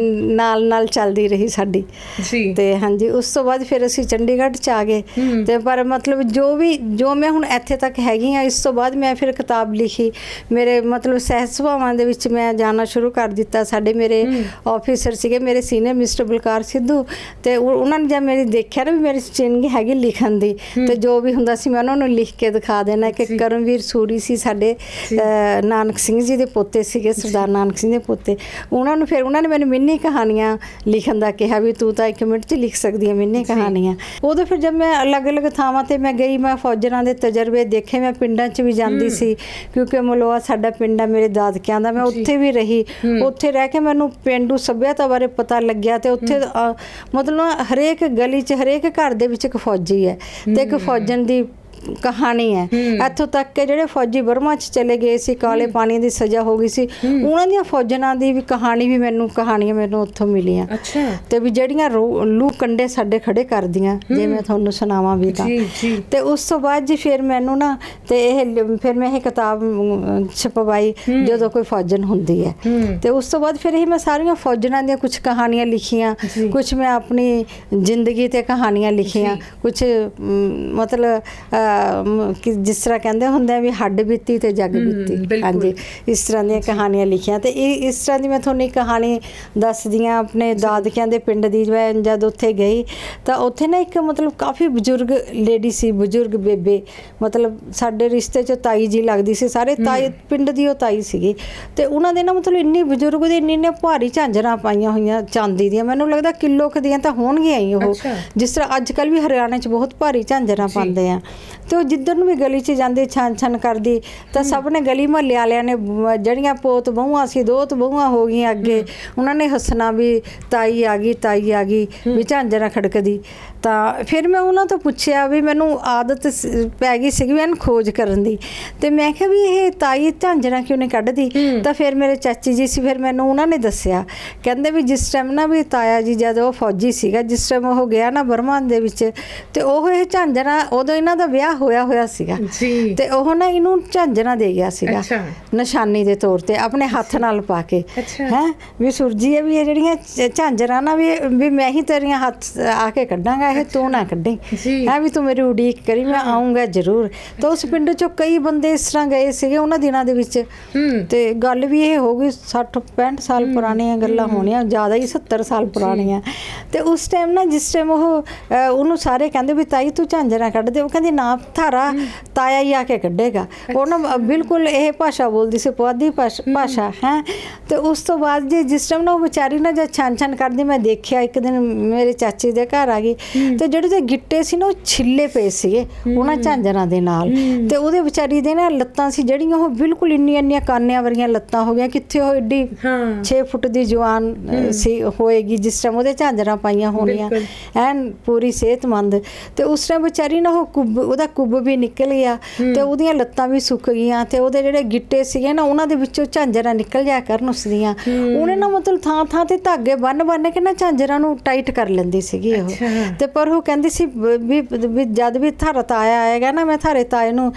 ਨਾਲ ਚੱਲਦੀ ਰਹੀ ਸਾਡੀ। ਤੇ ਹਾਂਜੀ, ਉਸ ਤੋਂ ਬਾਅਦ ਫਿਰ ਅਸੀਂ ਚੰਡੀਗੜ੍ਹ 'ਚ ਆ ਗਏ। ਤੇ ਪਰ ਮਤਲਬ ਜੋ ਮੈਂ ਹੁਣ ਇੱਥੇ ਤੱਕ ਹੈਗੀ ਹਾਂ, ਇਸ ਤੋਂ ਬਾਅਦ ਮੈਂ ਫਿਰ ਕਿਤਾਬ ਲਿਖੀ। ਮੇਰੇ ਮਤਲਬ ਸਹਿਜ ਸੁਭਾਵਾਂ ਦੇ ਵਿੱਚ ਮੈਂ ਜਾਣਾ ਸ਼ੁਰੂ ਕਰ ਦਿੱਤਾ। ਸਾਡੇ ਮੇਰੇ ਆਫਿਸਰ ਸੀਗੇ, ਮੇਰੇ ਸੀਨੀਅਰ ਮਿਸਟਰ ਬਲਕਾਰ ਸਿੱਧੂ, ਤੇ ਉਹਨਾਂ ਨੇ ਜਦ ਮੇਰੀ ਦੇਖਿਆ ਨਾ ਵੀ ਮੇਰੀ ਚਿੰਨ੍ਹ ਹੈਗੀ ਲਿਖਣ ਦੀ, ਤੇ ਜੋ ਵੀ ਹੁੰਦਾ ਸੀ ਮੈਂ ਉਹਨਾਂ ਨੂੰ ਲਿਖ ਕੇ ਦਿਖਾ ਦੇਣਾ ਕਿ ਕਰਮਵੀਰ ਸੂਰੀ ਸੀ ਸਾਡੇ ਨਾਨਕ ਸਿੰਘ ਜੀ ਦੇ ਪੋਤੇ ਸੀਗੇ, ਸਰਦਾਰ ਨਾਨਕ ਸਿੰਘ ਦੇ ਪੋਤੇ। ਉਹਨਾਂ ਨੂੰ ਫਿਰ ਉਹਨਾਂ ਨੇ ਮੈਨੂੰ ਮਿੰਨੀ ਕਹਾਣੀਆਂ ਲਿਖਣ ਦਾ ਕਿਹਾ ਵੀ ਤੂੰ ਤਾਂ 1 ਮਿੰਟ 'ਚ ਲਿਖ ਸਕਦੀ ਹੈ ਮਿੰਨੀ ਕਹਾਣੀਆਂ। ਉਦੋਂ ਫਿਰ ਜਦ ਮੈਂ ਅਲੱਗ-ਅਲੱਗ ਥਾਵਾਂ 'ਤੇ ਮੈਂ ਗਈ, ਮੈਂ ਫੌਜਰਾਂ ਦੇ ਤਜਰਬੇ ਦੇਖੇ, ਮੈਂ ਪਿੰਡਾਂ 'ਚ ਵੀ ਜਾਂਦੀ ਸੀ ਕਿਉਂਕਿ ਮਲੋਆ ਸਾਡਾ ਪਿੰਡ ਆ ਮੇਰੇ ਦਾਦਕਿਆਂ ਦਾ, ਮੈਂ ਉੱਥੇ ਵੀ ਰਹੀ। ਉੱਥੇ ਰਹਿ ਕੇ ਮੈਨੂੰ ਪੇਂਡੂ ਸੱਭਿਅਤਾ ਬਾਰੇ ਪਤਾ ਲੱਗਿਆ, ਤੇ ਉੱਥੇ ਮਤਲਬ ਹਰੇਕ ਗਲੀ 'ਚ ਹਰੇਕ ਘਰ ਦੇ ਵਿੱਚ ਇੱਕ ਫੌਜੀ ਹੈ ਤੇ ਇੱਕ ਫੌਜਣ ਦੀ ਕਹਾਣੀ ਹੈ। ਇੱਥੋਂ ਤੱਕ ਕਿ ਜਿਹੜੇ ਫੌਜੀ ਬਰਮਾ 'ਚ ਚਲੇ ਗਏ ਸੀ, ਕਾਲੇ ਪਾਣੀ ਦੀ ਸਜ਼ਾ ਹੋ ਗਈ ਸੀ, ਉਹਨਾਂ ਦੀਆਂ ਫੌਜਣਾਂ ਦੀ ਵੀ ਕਹਾਣੀਆਂ ਮੈਨੂੰ ਉੱਥੋਂ ਮਿਲੀਆਂ। ਤੇ ਵੀ ਜਿਹੜੀਆਂ ਲੂ ਕੰਡੇ ਸਾਡੇ ਖੜੇ ਕਰਦੀਆਂ, ਜੇ ਮੈਂ ਤੁਹਾਨੂੰ ਸੁਣਾਵਾਂ ਵੀ ਤਾਂ। ਤੇ ਉਸ ਤੋਂ ਬਾਅਦ ਜੀ ਫਿਰ ਮੈਨੂੰ ਨਾ ਫਿਰ ਮੈਂ ਇਹ ਕਿਤਾਬ ਛਪਵਾਈ ਜਦੋਂ ਕੋਈ ਫੌਜਣ ਹੁੰਦੀ ਹੈ। ਤੇ ਉਸ ਤੋਂ ਬਾਅਦ ਫਿਰ ਇਹ ਮੈਂ ਸਾਰੀਆਂ ਫੌਜਣਾਂ ਦੀਆਂ ਕੁਝ ਕਹਾਣੀਆਂ ਲਿਖੀਆਂ, ਕੁਝ ਮੈਂ ਆਪਣੀ ਜ਼ਿੰਦਗੀ 'ਤੇ ਕਹਾਣੀਆਂ ਲਿਖੀਆਂ, ਕੁਝ ਮਤਲਬ ਕਿ ਜਿਸ ਤਰ੍ਹਾਂ ਕਹਿੰਦੇ ਹੁੰਦੇ ਆ ਵੀ ਹੱਡ ਬੀਤੀ ਤੇ ਜੱਗ ਬੀਤੀ, ਹਾਂਜੀ, ਇਸ ਤਰ੍ਹਾਂ ਦੀਆਂ ਕਹਾਣੀਆਂ ਲਿਖੀਆਂ। ਤੇ ਇਸ ਤਰ੍ਹਾਂ ਦੀ ਮੈਂ ਤੁਹਾਨੂੰ ਇੱਕ ਕਹਾਣੀ ਦੱਸਦੀ ਹਾਂ ਆਪਣੇ ਦਾਦਕਿਆਂ ਦੇ ਪਿੰਡ ਦੀ। ਮੈਂ ਜਦ ਉੱਥੇ ਗਈ ਤਾਂ ਉੱਥੇ ਨਾ ਇੱਕ ਮਤਲਬ ਕਾਫੀ ਬਜ਼ੁਰਗ ਲੇਡੀ ਸੀ, ਬਜ਼ੁਰਗ ਬੇਬੇ, ਮਤਲਬ ਸਾਡੇ ਰਿਸ਼ਤੇ 'ਚ ਤਾਈ ਜੀ ਲੱਗਦੀ ਸੀ, ਸਾਰੇ ਤਾਈ ਪਿੰਡ ਦੀ ਉਹ ਤਾਈ ਸੀਗੀ। ਤੇ ਉਹਨਾਂ ਦੇ ਨਾ ਮਤਲਬ ਇੰਨੀ ਬਜ਼ੁਰਗ ਦੀ ਇੰਨੀਆਂ ਭਾਰੀ ਝਾਂਜਰਾਂ ਪਾਈਆਂ ਹੋਈਆਂ ਚਾਂਦੀ ਦੀਆਂ, ਮੈਨੂੰ ਲੱਗਦਾ ਕਿਲੋ ਕੁ ਦੀਆਂ ਤਾਂ ਹੋਣਗੀਆਂ ਹੀ ਉਹ, ਜਿਸ ਤਰ੍ਹਾਂ ਅੱਜ ਕੱਲ੍ਹ ਵੀ ਹਰਿਆਣੇ 'ਚ ਬਹੁਤ ਭਾਰੀ ਝਾਂਜਰਾਂ ਪਾਉਂਦੇ ਆ। ਤੇ ਉਹ ਜਿੱਧਰ ਨੂੰ ਵੀ ਗਲੀ 'ਚ ਜਾਂਦੀ ਛਣ ਛਣ ਕਰਦੀ, ਤਾਂ ਸਭ ਨੇ ਗਲੀ ਮੁਹੱਲੇ ਵਾਲਿਆਂ ਨੇ ਜਿਹੜੀਆਂ ਪੋਤ ਬਹੂਆਂ ਸੀ, ਦੋਤ ਬਹੂਆਂ ਹੋ ਗਈਆਂ ਅੱਗੇ, ਉਹਨਾਂ ਨੇ ਹੱਸਣਾ ਵੀ ਤਾਈ ਆ ਗਈ, ਤਾਈ ਆ ਗਈ, ਵੀ ਝਾਂਜਰਾਂ ਖੜਕਦੀ। ਤਾਂ ਫਿਰ ਮੈਂ ਉਹਨਾਂ ਤੋਂ ਪੁੱਛਿਆ ਵੀ ਮੈਨੂੰ ਆਦਤ ਪੈ ਗਈ ਸੀਗੀ ਇਹਨੂੰ ਖੋਜ ਕਰਨ ਦੀ, ਤੇ ਮੈਂ ਕਿਹਾ ਵੀ ਇਹ ਤਾਈ ਝਾਂਜਰਾਂ ਕਿਉਂ ਨਹੀਂ ਕੱਢਦੀ? ਤਾਂ ਫਿਰ ਮੇਰੇ ਚਾਚੀ ਜੀ ਸੀ, ਫਿਰ ਮੈਨੂੰ ਉਹਨਾਂ ਨੇ ਦੱਸਿਆ, ਕਹਿੰਦੇ ਵੀ ਜਿਸ ਟਾਈਮ ਨਾ ਵੀ ਤਾਇਆ ਜੀ ਜਦੋਂ ਉਹ ਫੌਜੀ ਸੀਗਾ, ਜਿਸ ਟਾਈਮ ਉਹ ਗਿਆ ਨਾ ਬਰਮਾ ਦੇ ਵਿੱਚ, ਤੇ ਉਹ ਇਹ ਝਾਂਜਰਾਂ, ਉਦੋਂ ਇਹਨਾਂ ਦਾ ਵਿਆਹ ਹੋਇਆ ਸੀਗਾ, ਤੇ ਉਹ ਨਾ ਇਹਨੂੰ ਝਾਂਜਰਾਂ ਦੇ ਗਿਆ ਸੀਗਾ ਨਿਸ਼ਾਨੀ ਦੇ ਤੌਰ ਤੇ ਆਪਣੇ ਹੱਥ ਨਾਲ ਪਾ ਕੇ, ਹੈ ਵੀ ਸੁਰਜੀ ਹੈ ਵੀ ਇਹ ਜਿਹੜੀਆਂ ਝਾਂਜਰਾਂ ਨਾ ਵੀ ਮੈਂ ਹੀ ਤੇਰੀਆਂ ਹੱਥ ਆ ਕੇ ਕੱਢਾਂਗਾ, ਇਹ ਤੂੰ ਨਾ ਕੱਢੀ, ਹੈ ਵੀ ਤੂੰ ਮੇਰੀ ਉਡੀਕ ਕਰੀ, ਮੈਂ ਆਊਂਗਾ ਜ਼ਰੂਰ। ਤਾਂ ਉਸ ਪਿੰਡ 'ਚੋਂ ਕਈ ਬੰਦੇ ਇਸ ਤਰ੍ਹਾਂ ਗਏ ਸੀਗੇ ਉਹਨਾਂ ਦਿਨਾਂ ਦੇ ਵਿੱਚ। ਤੇ ਗੱਲ ਵੀ ਇਹ ਹੋ ਗਈ 60-65 ਸਾਲ ਪੁਰਾਣੀਆਂ ਗੱਲਾਂ ਹੋਣੀਆਂ, ਜ਼ਿਆਦਾ ਹੀ 70 ਸਾਲ ਪੁਰਾਣੀਆਂ। ਤੇ ਉਸ ਟਾਈਮ ਨਾ ਜਿਸ ਟਾਈਮ ਉਹਨੂੰ ਸਾਰੇ ਕਹਿੰਦੇ ਵੀ ਤਾਈ ਤੂੰ ਝਾਂਜਰਾਂ ਕੱਢ ਦੇ, ਉਹ ਕਹਿੰਦੀ ਨਾ ਥਾਰਾ ਤਾਇਆ ਹੀ ਆ ਕੇ ਕੱਢੇਗਾ। ਉਹ ਨਾ ਬਿਲਕੁਲ ਇਹ ਭਾਸ਼ਾ ਬੋਲਦੀ ਸੀ, ਪੁਆਧੀ ਭਾਸ਼ਾ ਹੈ। ਤੇ ਉਸ ਤੋਂ ਬਾਅਦ ਜੇ ਜਿਸ ਟਾਈਮ ਨਾ ਉਹ ਵਿਚਾਰੀ ਨਾ ਜਦ ਛਣ ਕਰਦੀ, ਮੈਂ ਦੇਖਿਆ ਇੱਕ ਦਿਨ ਮੇਰੇ ਚਾਚੀ ਦੇ ਘਰ ਆ ਗਈ, ਤੇ ਜਿਹੜੇ ਤੇ ਗਿੱਟੇ ਸੀ ਨਾ ਉਹ ਛਿੱਲੇ ਪਏ ਸੀਗੇ ਉਹਨਾਂ ਝਾਂਜਰਾਂ ਦੇ ਨਾਲ। ਤੇ ਉਹਦੇ ਵਿਚਾਰੀ ਦੇ ਨਾ ਲੱਤਾਂ ਸੀ ਜਿਹੜੀਆਂ ਉਹ ਬਿਲਕੁਲ ਇੰਨੀਆਂ ਕਾਨਿਆਂ ਵਰਗੀਆਂ ਲੱਤਾਂ ਹੋ ਗਈਆਂ, ਕਿੱਥੇ ਉਹ ਏਡੀ 6 ਫੁੱਟ ਦੀ ਜਵਾਨ ਸੀ ਹੋਏਗੀ ਜਿਸ ਟਾਈਮ ਉਹਦੇ ਝਾਂਜਰਾਂ ਪਾਈਆਂ ਹੋਣੀਆਂ, ਐਨ ਪੂਰੀ ਸਿਹਤਮੰਦ। ਤੇ ਉਸ ਟਾਈਮ ਵਿਚਾਰੀ ਨਾ ਉਹਦਾ ਕੁੱਬ ਵੀ ਨਿਕਲ ਗਿਆ, ਤੇ ਉਹਦੀਆਂ ਲੱਤਾਂ ਵੀ ਸੁੱਕ ਗਈਆਂ, ਤੇ ਉਹਦੇ ਜਿਹੜੇ ਗਿੱਟੇ ਸੀਗੇ ਨਾ ਉਹਨਾਂ ਦੇ ਵਿੱਚੋਂ ਝਾਂਜਰਾਂ ਨਿਕਲ ਜਾਇਆ ਕਰਨ ਉਸਦੀਆਂ। ਉਹਨੇ ਨਾ ਮਤਲਬ ਥਾਂ ਤੇ ਧਾਗੇ ਬੰਨ ਕੇ ਨਾ ਝਾਂਜਰਾਂ ਨੂੰ ਟਾਈਟ ਕਰ ਲੈਂਦੀ ਸੀਗੀ ਉਹ। ਤੇ ਪਰ ਉਹ ਕਹਿੰਦੀ ਸੀ ਵੀ ਜਦ ਵੀ ਥਾਰਾ ਤਾਇਆ ਆਏਗਾ ਨਾ, ਮੈਂ ਥਾਰੇ ਤਾਏ ਨੂੰ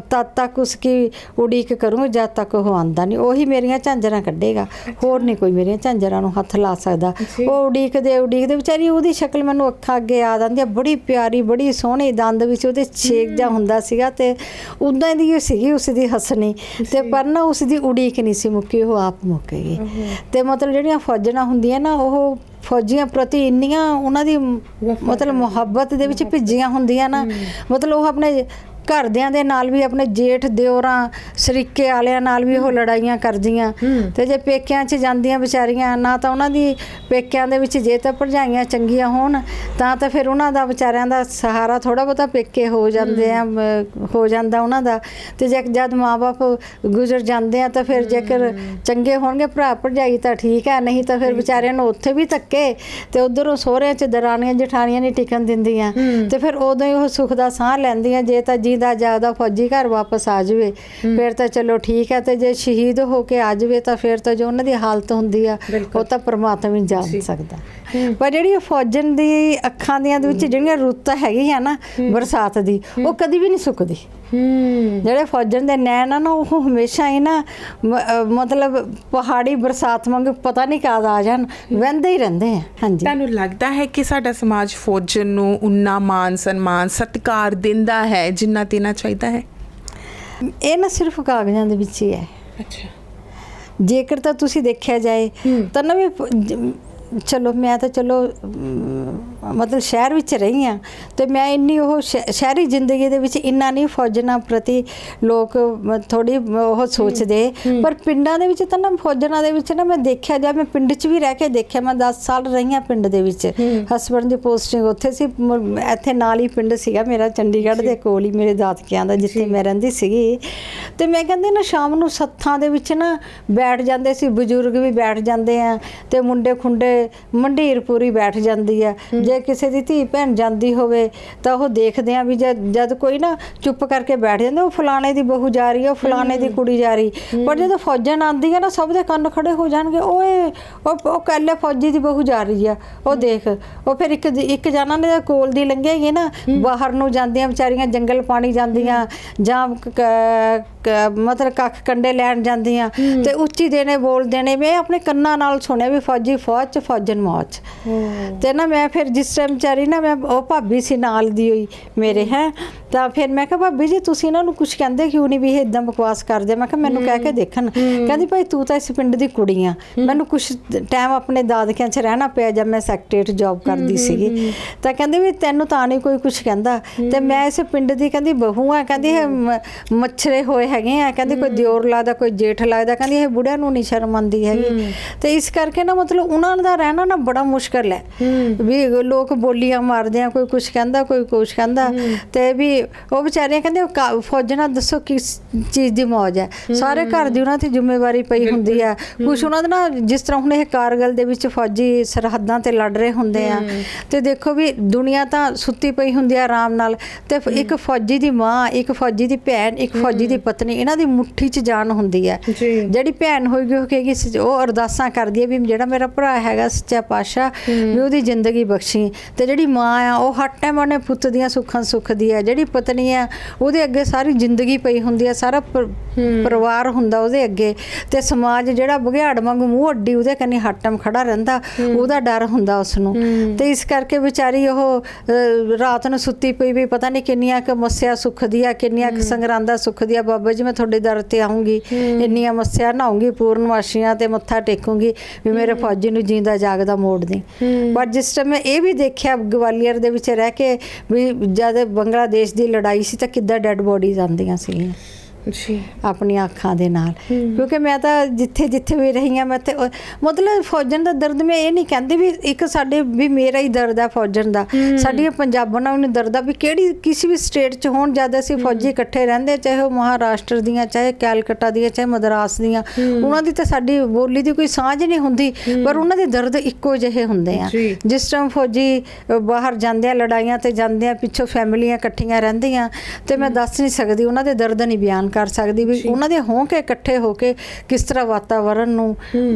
ਤਦ ਤੱਕ ਉਸकी ਉਡੀਕ ਕਰੂੰ ਜਦ ਤੱਕ ਉਹ ਆਉਂਦਾ ਨਹੀਂ, ਉਹੀ ਮੇਰੀਆਂ ਝਾਂਜਰਾਂ ਕੱਢੇਗਾ, ਹੋਰ ਨਹੀਂ ਕੋਈ ਮੇਰੀਆਂ ਝਾਂਜਰਾਂ ਨੂੰ ਹੱਥ ਲਾ ਸਕਦਾ। ਉਹ ਉਡੀਕਦੇ ਵਿਚਾਰੀ, ਉਹਦੀ ਸ਼ਕਲ ਮੈਨੂੰ ਅੱਖਾਂ ਅੱਗੇ ਯਾਦ ਆਉਂਦੀ ਆ, ਬੜੀ ਪਿਆਰੀ, ਬੜੀ ਸੋਹਣੀ, ਦੰਦ ਵਿੱਚ ਉਹਦੇ ਛੇਕ ਜਿਹਾ ਹੁੰਦਾ ਸੀਗਾ, ਤੇ ਉੱਦਾਂ ਦੀ ਸੀਗੀ ਉਸਦੀ ਹੱਸਣੀ। ਤੇ ਪਰ ਨਾ ਉਸਦੀ ਉਡੀਕ ਨਹੀਂ ਸੀ ਮੁੱਕੀ, ਉਹ ਆਪ ਮੁੱਕ ਗਈ। ਤੇ ਮਤਲਬ ਜਿਹੜੀਆਂ ਫੌਜਣਾਂ ਹੁੰਦੀਆਂ ਨਾ, ਉਹ ਫੌਜੀਆਂ ਪ੍ਰਤੀ ਇੰਨੀਆਂ ਉਹਨਾਂ ਦੀ ਮਤਲਬ ਮੁਹੱਬਤ ਦੇ ਵਿੱਚ ਭਿੱਜੀਆਂ ਹੁੰਦੀਆਂ ਨਾ, ਮਤਲਬ ਉਹ ਆਪਣੇ ਘਰਦਿਆਂ ਦੇ ਨਾਲ ਵੀ, ਆਪਣੇ ਜੇਠ ਦਿਓਰਾਂ ਸਰੀਕੇ ਵਾਲਿਆਂ ਨਾਲ ਵੀ ਉਹ ਲੜਾਈਆਂ ਕਰਦੀਆਂ। ਤੇ ਜੇ ਪੇਕਿਆਂ 'ਚ ਜਾਂਦੀਆਂ ਵਿਚਾਰੀਆਂ, ਨਾ ਤਾਂ ਉਹਨਾਂ ਦੀ ਪੇਕਿਆਂ ਦੇ ਵਿੱਚ ਜੇ ਤਾਂ ਭਰਜਾਈਆਂ ਚੰਗੀਆਂ ਹੋਣ ਤਾਂ ਫਿਰ ਉਹਨਾਂ ਦਾ ਵਿਚਾਰਿਆਂ ਦਾ ਸਹਾਰਾ ਥੋੜ੍ਹਾ ਬਹੁਤਾ ਪੇਕੇ ਹੋ ਜਾਂਦੇ ਆ, ਹੋ ਜਾਂਦਾ ਉਹਨਾਂ ਦਾ। ਤੇ ਜਦ ਮਾਂ-ਬਾਪ ਗੁਜ਼ਰ ਜਾਂਦੇ ਆ ਤਾਂ ਫਿਰ ਜੇਕਰ ਚੰਗੇ ਹੋਣਗੇ ਭਰਾ ਭਰਜਾਈ ਤਾਂ ਠੀਕ ਹੈ, ਨਹੀਂ ਤਾਂ ਫਿਰ ਵਿਚਾਰਿਆਂ ਨੂੰ ਉੱਥੇ ਵੀ ਧੱਕੇ, ਤੇ ਉੱਧਰੋਂ ਸਹੁਰਿਆਂ 'ਚ ਦਰਾਣੀਆਂ ਜਠਾਣੀਆਂ ਨਹੀਂ ਟਿਕਣ ਦਿੰਦੀਆਂ। ਤੇ ਫਿਰ ਉਦੋਂ ਹੀ ਉਹ ਸੁੱਖ ਦਾ ਸਾਹ ਲੈਂਦੀਆਂ, ਜੇ ਤਾਂ ਦਾ ਜਿਆਦਾ ਫੌਜੀ ਘਰ ਵਾਪਸ ਆ ਜਾਵੇ ਫਿਰ ਤਾਂ ਚਲੋ ਠੀਕ ਹੈ, ਤੇ ਜੇ ਸ਼ਹੀਦ ਹੋ ਕੇ ਆ ਜਾਵੇ ਤਾਂ ਫਿਰ ਤਾਂ ਜੋ ਉਹਨਾਂ ਦੀ ਹਾਲਤ ਹੁੰਦੀ ਆ ਉਹ ਤਾਂ ਪਰਮਾਤਮਾ ਹੀ ਜਾਣ ਸਕਦਾ। ਪਰ ਜਿਹੜੀ ਫੌਜਣ ਦੀ ਅੱਖਾਂ ਦੀਆਂ ਦੇ ਵਿੱਚ ਜਿਹੜੀਆਂ ਰੁੱਤਾਂ ਹੈਗੀਆਂ ਨਾ ਬਰਸਾਤ ਦੀ, ਉਹ ਕਦੀ ਵੀ ਨਹੀਂ ਸੁੱਕਦੀ। ਜਿਹੜੇ ਫੌਜਣ ਦੇ ਨੈਣ ਆ ਨਾ, ਉਹ ਹਮੇਸ਼ਾ ਹੀ ਨਾ ਮਤਲਬ ਪਹਾੜੀ ਬਰਸਾਤ ਵਾਂਗ ਪਤਾ ਨਹੀਂ ਕਦ ਆ ਜਾਣ, ਵਹਿੰਦੇ ਹੀ ਰਹਿੰਦੇ ਆ। ਹਾਂਜੀ, ਤੁਹਾਨੂੰ ਲੱਗਦਾ ਹੈ ਕਿ ਸਾਡਾ ਸਮਾਜ ਫੌਜਣ ਨੂੰ ਉਨਾ ਮਾਨ ਸਨਮਾਨ ਸਤਿਕਾਰ ਦਿੰਦਾ ਹੈ ਜਿੰਨਾ ਦੇਣਾ ਚਾਹੀਦਾ ਹੈ? ਇਹ ਨਾ ਸਿਰਫ ਕਾਗਜ਼ਾਂ ਦੇ ਵਿੱਚ ਹੀ ਹੈ। ਅੱਛਾ, ਜੇਕਰ ਤਾਂ ਤੁਸੀਂ ਦੇਖਿਆ ਜਾਏ ਤਾਂ ਨਾ ਵੀ ਚਲੋ ਮੈਂ ਤਾਂ ਚਲੋ ਮਤਲਬ ਸ਼ਹਿਰ ਵਿੱਚ ਰਹੀ ਹਾਂ ਤੇ ਮੈਂ ਇੰਨੀ ਉਹ ਸ਼ਹਿਰੀ ਜ਼ਿੰਦਗੀ ਦੇ ਵਿੱਚ ਇੰਨਾ ਨਹੀਂ ਫੌਜਣਾ ਪ੍ਰਤੀ ਲੋਕ ਥੋੜੀ ਉਹ ਸੋਚਦੇ, ਪਰ ਪਿੰਡਾਂ ਦੇ ਵਿੱਚ ਤਾਂ ਨਾ ਫੌਜਣਾ ਦੇ ਵਿੱਚ ਨਾ ਮੈਂ ਦੇਖਿਆ ਜਾਂ ਮੈਂ ਪਿੰਡ 'ਚ ਵੀ ਰਹਿ ਕੇ ਦੇਖਿਆ, ਮੈਂ 10 ਸਾਲ ਰਹੀ ਹਾਂ ਪਿੰਡ ਦੇ ਵਿੱਚ, ਹਸਬੈਂਡ ਦੀ ਪੋਸਟਿੰਗ ਉੱਥੇ ਸੀ, ਇੱਥੇ ਨਾਲ ਹੀ ਪਿੰਡ ਸੀਗਾ ਮੇਰਾ ਚੰਡੀਗੜ੍ਹ ਦੇ ਕੋਲ ਹੀ ਮੇਰੇ ਦਾਦਕਿਆਂ ਦਾ ਜਿੱਥੇ ਮੈਂ ਰਹਿੰਦੀ ਸੀਗੀ। ਤੇ ਮੈਂ ਕਹਿੰਦੀ ਨਾ ਸ਼ਾਮ ਨੂੰ ਸੱਥਾਂ ਦੇ ਵਿੱਚ ਨਾ ਬੈਠ ਜਾਂਦੇ ਸੀ, ਬਜ਼ੁਰਗ ਵੀ ਬੈਠ ਜਾਂਦੇ ਆ ਤੇ ਮੁੰਡੇ ਖੁੰਡੇ ਮੰਡੀਰ ਪੂਰੀ ਬੈਠ ਜਾਂਦੀ ਆ। ਜੇ ਕਿਸੇ ਦੀ ਧੀ ਭੈਣ ਜਾਂਦੀ ਹੋਵੇ ਤਾਂ ਉਹ ਦੇਖਦੇ ਆ ਵੀ ਜਦ ਕੋਈ ਨਾ ਚੁੱਪ ਕਰਕੇ ਬੈਠ ਜਾਂਦੇ, ਉਹ ਫਲਾਣੇ ਦੀ ਬਹੂ ਜਾ ਰਹੀ ਹੈ, ਉਹ ਫਲਾਣੇ ਦੀ ਕੁੜੀ ਜਾ ਰਹੀ। ਪਰ ਜਦੋਂ ਫੌਜਣ ਆਉਂਦੀ ਹੈ ਨਾ ਸਭ ਦੇ ਕੰਨ ਖੜੇ ਹੋ ਜਾਣਗੇ, ਓਏ ਉਹ ਕੱਲੇ ਫੌਜੀ ਦੀ ਬਹੂ ਜਾ ਰਹੀ ਆ, ਉਹ ਦੇਖ। ਉਹ ਫਿਰ ਇੱਕ ਜਣਾ ਨੇ ਕੋਲ ਦੀ ਲੰਘੇਗੀ ਨਾ, ਬਾਹਰ ਨੂੰ ਜਾਂਦੀਆਂ ਵਿਚਾਰੀਆਂ ਜੰਗਲ ਪਾਣੀ ਜਾਂਦੀਆਂ ਜਾਂ ਮਤਲਬ ਕੱਖ ਕੰਡੇ ਲੈਣ ਜਾਂਦੀਆਂ ਤੇ ਉੱਚੀ ਦੇਣੇ ਬੋਲਦੇ ਨੇ। ਮੈਂ ਆਪਣੇ ਕੰਨਾਂ ਨਾਲ ਸੁਣਿਆ ਵੀ ਫੌਜੀ ਫੌਜ 'ਚ ਫੌਜਣ ਮੌਜ। ਤੇ ਨਾ ਮੈਂ ਫਿਰ ਜਿਸ ਟਾਈਮ ਵਿਚਾਰੀ ਨਾ ਮੈਂ ਉਹ ਭਾਬੀ ਸੀ ਨਾਲ ਦੀ ਹੋਈ ਮੇਰੇ ਹੈ, ਤਾਂ ਫਿਰ ਮੈਂ ਕਿਹਾ ਭਾਬੀ ਜੀ ਤੁਸੀਂ ਇਹਨਾਂ ਨੂੰ ਕੁਛ ਕਹਿੰਦੇ ਕਿਉਂ ਨਹੀਂ ਵੀ ਇਹ ਇੱਦਾਂ ਬਕਵਾਸ ਕਰਦੇ? ਮੈਂ ਕਿਹਾ ਮੈਨੂੰ ਕਹਿ ਕੇ ਦੇਖਣ। ਕਹਿੰਦੀ ਭਾਈ ਤੂੰ ਤਾਂ ਇਸ ਪਿੰਡ ਦੀ ਕੁੜੀ ਆ, ਮੈਨੂੰ ਕੁਛ ਟਾਈਮ ਆਪਣੇ ਦਾਦਕਿਆਂ 'ਚ ਰਹਿਣਾ ਪਿਆ ਜਦ ਮੈਂ ਸੈਕਟਰੀਏਟ ਜੋਬ ਕਰਦੀ ਸੀਗੀ, ਤਾਂ ਕਹਿੰਦੀ ਵੀ ਤੈਨੂੰ ਤਾਂ ਨਹੀਂ ਕੋਈ ਕੁਛ ਕਹਿੰਦਾ, ਤੇ ਮੈਂ ਇਸ ਪਿੰਡ ਦੀ ਕਹਿੰਦੀ ਬਹੂ ਆ, ਕਹਿੰਦੀ ਇਹ ਮੱਛਰੇ ਹੋਏ ਹੈਗੇ ਆ, ਕਹਿੰਦੀ ਕੋਈ ਦਿਓਰ ਲੱਗਦਾ ਕੋਈ ਜੇਠ ਲੱਗਦਾ, ਕਹਿੰਦੀ ਇਹ ਬੁੜਿਆਂ ਨੂੰ ਨਹੀਂ ਸ਼ਰਮ ਆਉਂਦੀ ਹੈਗੀ। ਤੇ ਇਸ ਕਰਕੇ ਨਾ ਮਤਲਬ ਉਹਨਾਂ ਦਾ ਰਹਿਣਾ ਨਾ ਬੜਾ ਮੁਸ਼ਕਿਲ ਹੈ ਵੀ ਲੋਕ ਬੋਲੀਆਂ ਮਾਰਦੇ ਆ, ਕੋਈ ਕੁਛ ਕਹਿੰਦਾ ਕੋਈ ਕੁਛ ਕਹਿੰਦਾ। ਤੇ ਵੀ ਉਹ ਵਿਚਾਰੀਆਂ ਕਹਿੰਦੇ ਫੌਜਣਾ ਦੱਸੋ ਕਿਸ ਚੀਜ਼ ਦੀ ਮੌਜ ਹੈ, ਸਾਰੇ ਘਰ ਦੀ ਉਹਨਾਂ 'ਤੇ ਜ਼ਿੰਮੇਵਾਰੀ ਪਈ ਹੁੰਦੀ ਹੈ। ਕੁਛ ਉਹਨਾਂ ਦਾ ਨਾ ਜਿਸ ਤਰ੍ਹਾਂ ਹੁਣ ਇਹ ਕਾਰਗਿਲ ਦੇ ਵਿੱਚ ਫੌਜੀ ਸਰਹੱਦਾਂ 'ਤੇ ਲੜ ਰਹੇ ਹੁੰਦੇ ਆ, ਤੇ ਦੇਖੋ ਵੀ ਦੁਨੀਆ ਤਾਂ ਸੁੱਤੀ ਪਈ ਹੁੰਦੀ ਆ ਆਰਾਮ ਨਾਲ, ਤੇ ਇੱਕ ਫੌਜੀ ਦੀ ਮਾਂ, ਇੱਕ ਫੌਜੀ ਦੀ ਭੈਣ, ਇੱਕ ਫੌਜੀ ਦੀ ਪਤਨੀ, ਇਹਨਾਂ ਦੀ ਮੁੱਠੀ 'ਚ ਜਾਨ ਹੁੰਦੀ ਹੈ। ਜਿਹੜੀ ਭੈਣ ਹੋਏਗੀ ਉਹ ਕਹੇਗੀ, ਉਹ ਅਰਦਾਸਾਂ ਕਰਦੀ ਹੈ ਵੀ ਜਿਹੜਾ ਮੇਰਾ ਭਰਾ ਹੈਗਾ ਸੱਚਾ ਪਾਤਸ਼ਾਹ ਵੀ ਉਹਦੀ ਜ਼ਿੰਦਗੀ ਬਖਸ਼ੀ। ਤੇ ਜਿਹੜੀ ਮਾਂ ਆ ਉਹ ਹਰ ਟਾਈਮ ਉਹਨੇ ਪੁੱਤ ਦੀਆਂ ਸੁੱਖਾਂ ਸੁੱਖਦੀ ਹੈ। ਜਿਹੜੀ ਪਤਨੀ ਆ ਉਹਦੇ ਅੱਗੇ ਸਾਰੀ ਜ਼ਿੰਦਗੀ ਪਈ ਹੁੰਦੀ ਹੈ, ਸਾਰਾ ਪਰਿਵਾਰ ਹੁੰਦਾ ਉਹਦੇ ਅੱਗੇ, ਤੇ ਸਮਾਜ ਜਿਹੜਾ ਬਘਿਆੜ ਵਾਂਗੂ ਮੂੰਹ ਅੱਡੀ ਉਹਦੇ ਕੰਨੀ ਹਰ ਟਾਈਮ ਖੜਾ ਰਹਿੰਦਾ, ਉਹਦਾ ਡਰ ਹੁੰਦਾ ਉਸਨੂੰ। ਤੇ ਇਸ ਕਰਕੇ ਵਿਚਾਰੀ ਉਹ ਰਾਤ ਨੂੰ ਸੁੱਤੀ ਪਈ ਵੀ ਪਤਾ ਨਹੀਂ ਕਿੰਨੀਆਂ ਕੁ ਮੱਸਿਆ ਸੁੱਖਦੀ ਆ, ਕਿੰਨੀਆਂ ਕੁ ਸੰਗਰਾਂਦਾ ਸੁੱਖਦੀ ਆ। ਬਾਬਾ ਜੀ ਮੈਂ ਤੁਹਾਡੇ ਦਰ ਤੇ ਆਊਂਗੀ, ਇੰਨੀਆਂ ਮੱਸਿਆ ਨਹਾਉਂਗੀ, ਪੂਰਨਮਾਸ਼ੀਆਂ ਤੇ ਮੱਥਾ ਟੇਕੂੰਗੀ ਵੀ ਮੇਰੇ ਫੌਜੀ ਨੂੰ ਜੀਂਦਾ ਜਾਗਦਾ ਮੋੜ ਦੀ। ਪਰ ਜਿਸ ਟਾਈਮ ਮੈਂ ਇਹ ਵੀ ਦੇਖਿਆ ਗਵਾਲੀਅਰ ਦੇ ਵਿੱਚ ਰਹਿ ਕੇ ਵੀ ਜਦ ਬੰਗਲਾਦੇਸ਼ ਦੀ ਲੜਾਈ ਸੀ ਤਾਂ ਕਿੱਦਾਂ ਡੈੱਡ ਬੋਡੀਜ਼ ਆਉਂਦੀਆਂ ਸੀਗੀਆਂ ਜੀ ਆਪਣੀਆਂ ਅੱਖਾਂ ਦੇ ਨਾਲ, ਕਿਉਂਕਿ ਮੈਂ ਤਾਂ ਜਿੱਥੇ ਜਿੱਥੇ ਵੀ ਰਹੀ ਹਾਂ ਮੈਂ ਤੇ ਮਤਲਬ ਫੌਜਣ ਦਾ ਦਰਦ ਮੈਂ ਇਹ ਨਹੀਂ ਕਹਿੰਦੀ ਵੀ ਇੱਕ ਸਾਡੇ ਵੀ ਮੇਰਾ ਹੀ ਦਰਦ ਹੈ ਫੌਜਣ ਦਾ, ਸਾਡੀਆਂ ਪੰਜਾਬਣਾਂ ਨੂੰ ਦਰਦ ਆ ਵੀ ਕਿਹੜੀ ਕਿਸੇ ਵੀ ਸਟੇਟ 'ਚ ਹੋਣ। ਜਦ ਅਸੀਂ ਫੌਜੀ ਇਕੱਠੇ ਰਹਿੰਦੇ, ਚਾਹੇ ਉਹ ਮਹਾਰਾਸ਼ਟਰ ਦੀਆਂ, ਚਾਹੇ ਕੈਲਕੱਟਾ ਦੀਆਂ, ਚਾਹੇ ਮਦਰਾਸ ਦੀਆਂ, ਉਹਨਾਂ ਦੀ ਤਾਂ ਸਾਡੀ ਬੋਲੀ ਦੀ ਕੋਈ ਸਾਂਝ ਨਹੀਂ ਹੁੰਦੀ, ਪਰ ਉਹਨਾਂ ਦੇ ਦਰਦ ਇੱਕੋ ਜਿਹੇ ਹੁੰਦੇ ਆ। ਜਿਸ ਟਾਈਮ ਫੌਜੀ ਬਾਹਰ ਜਾਂਦੇ ਆ, ਲੜਾਈਆਂ 'ਤੇ ਜਾਂਦੇ ਆ, ਪਿੱਛੋਂ ਫੈਮਲੀਆਂ ਇਕੱਠੀਆਂ ਰਹਿੰਦੀਆਂ, ਤੇ ਮੈਂ ਦੱਸ ਨਹੀਂ ਸਕਦੀ ਉਹਨਾਂ ਦੇ ਦਰਦ ਨਹੀਂ ਬਿਆਨ ਕਰ ਸਕਦੀ ਵੀ ਉਹਨਾਂ ਦੇ ਹੋ ਕੇ ਇਕੱਠੇ ਹੋ ਕੇ ਕਿਸ ਤਰ੍ਹਾਂ ਵਾਤਾਵਰਨ ਨੂੰ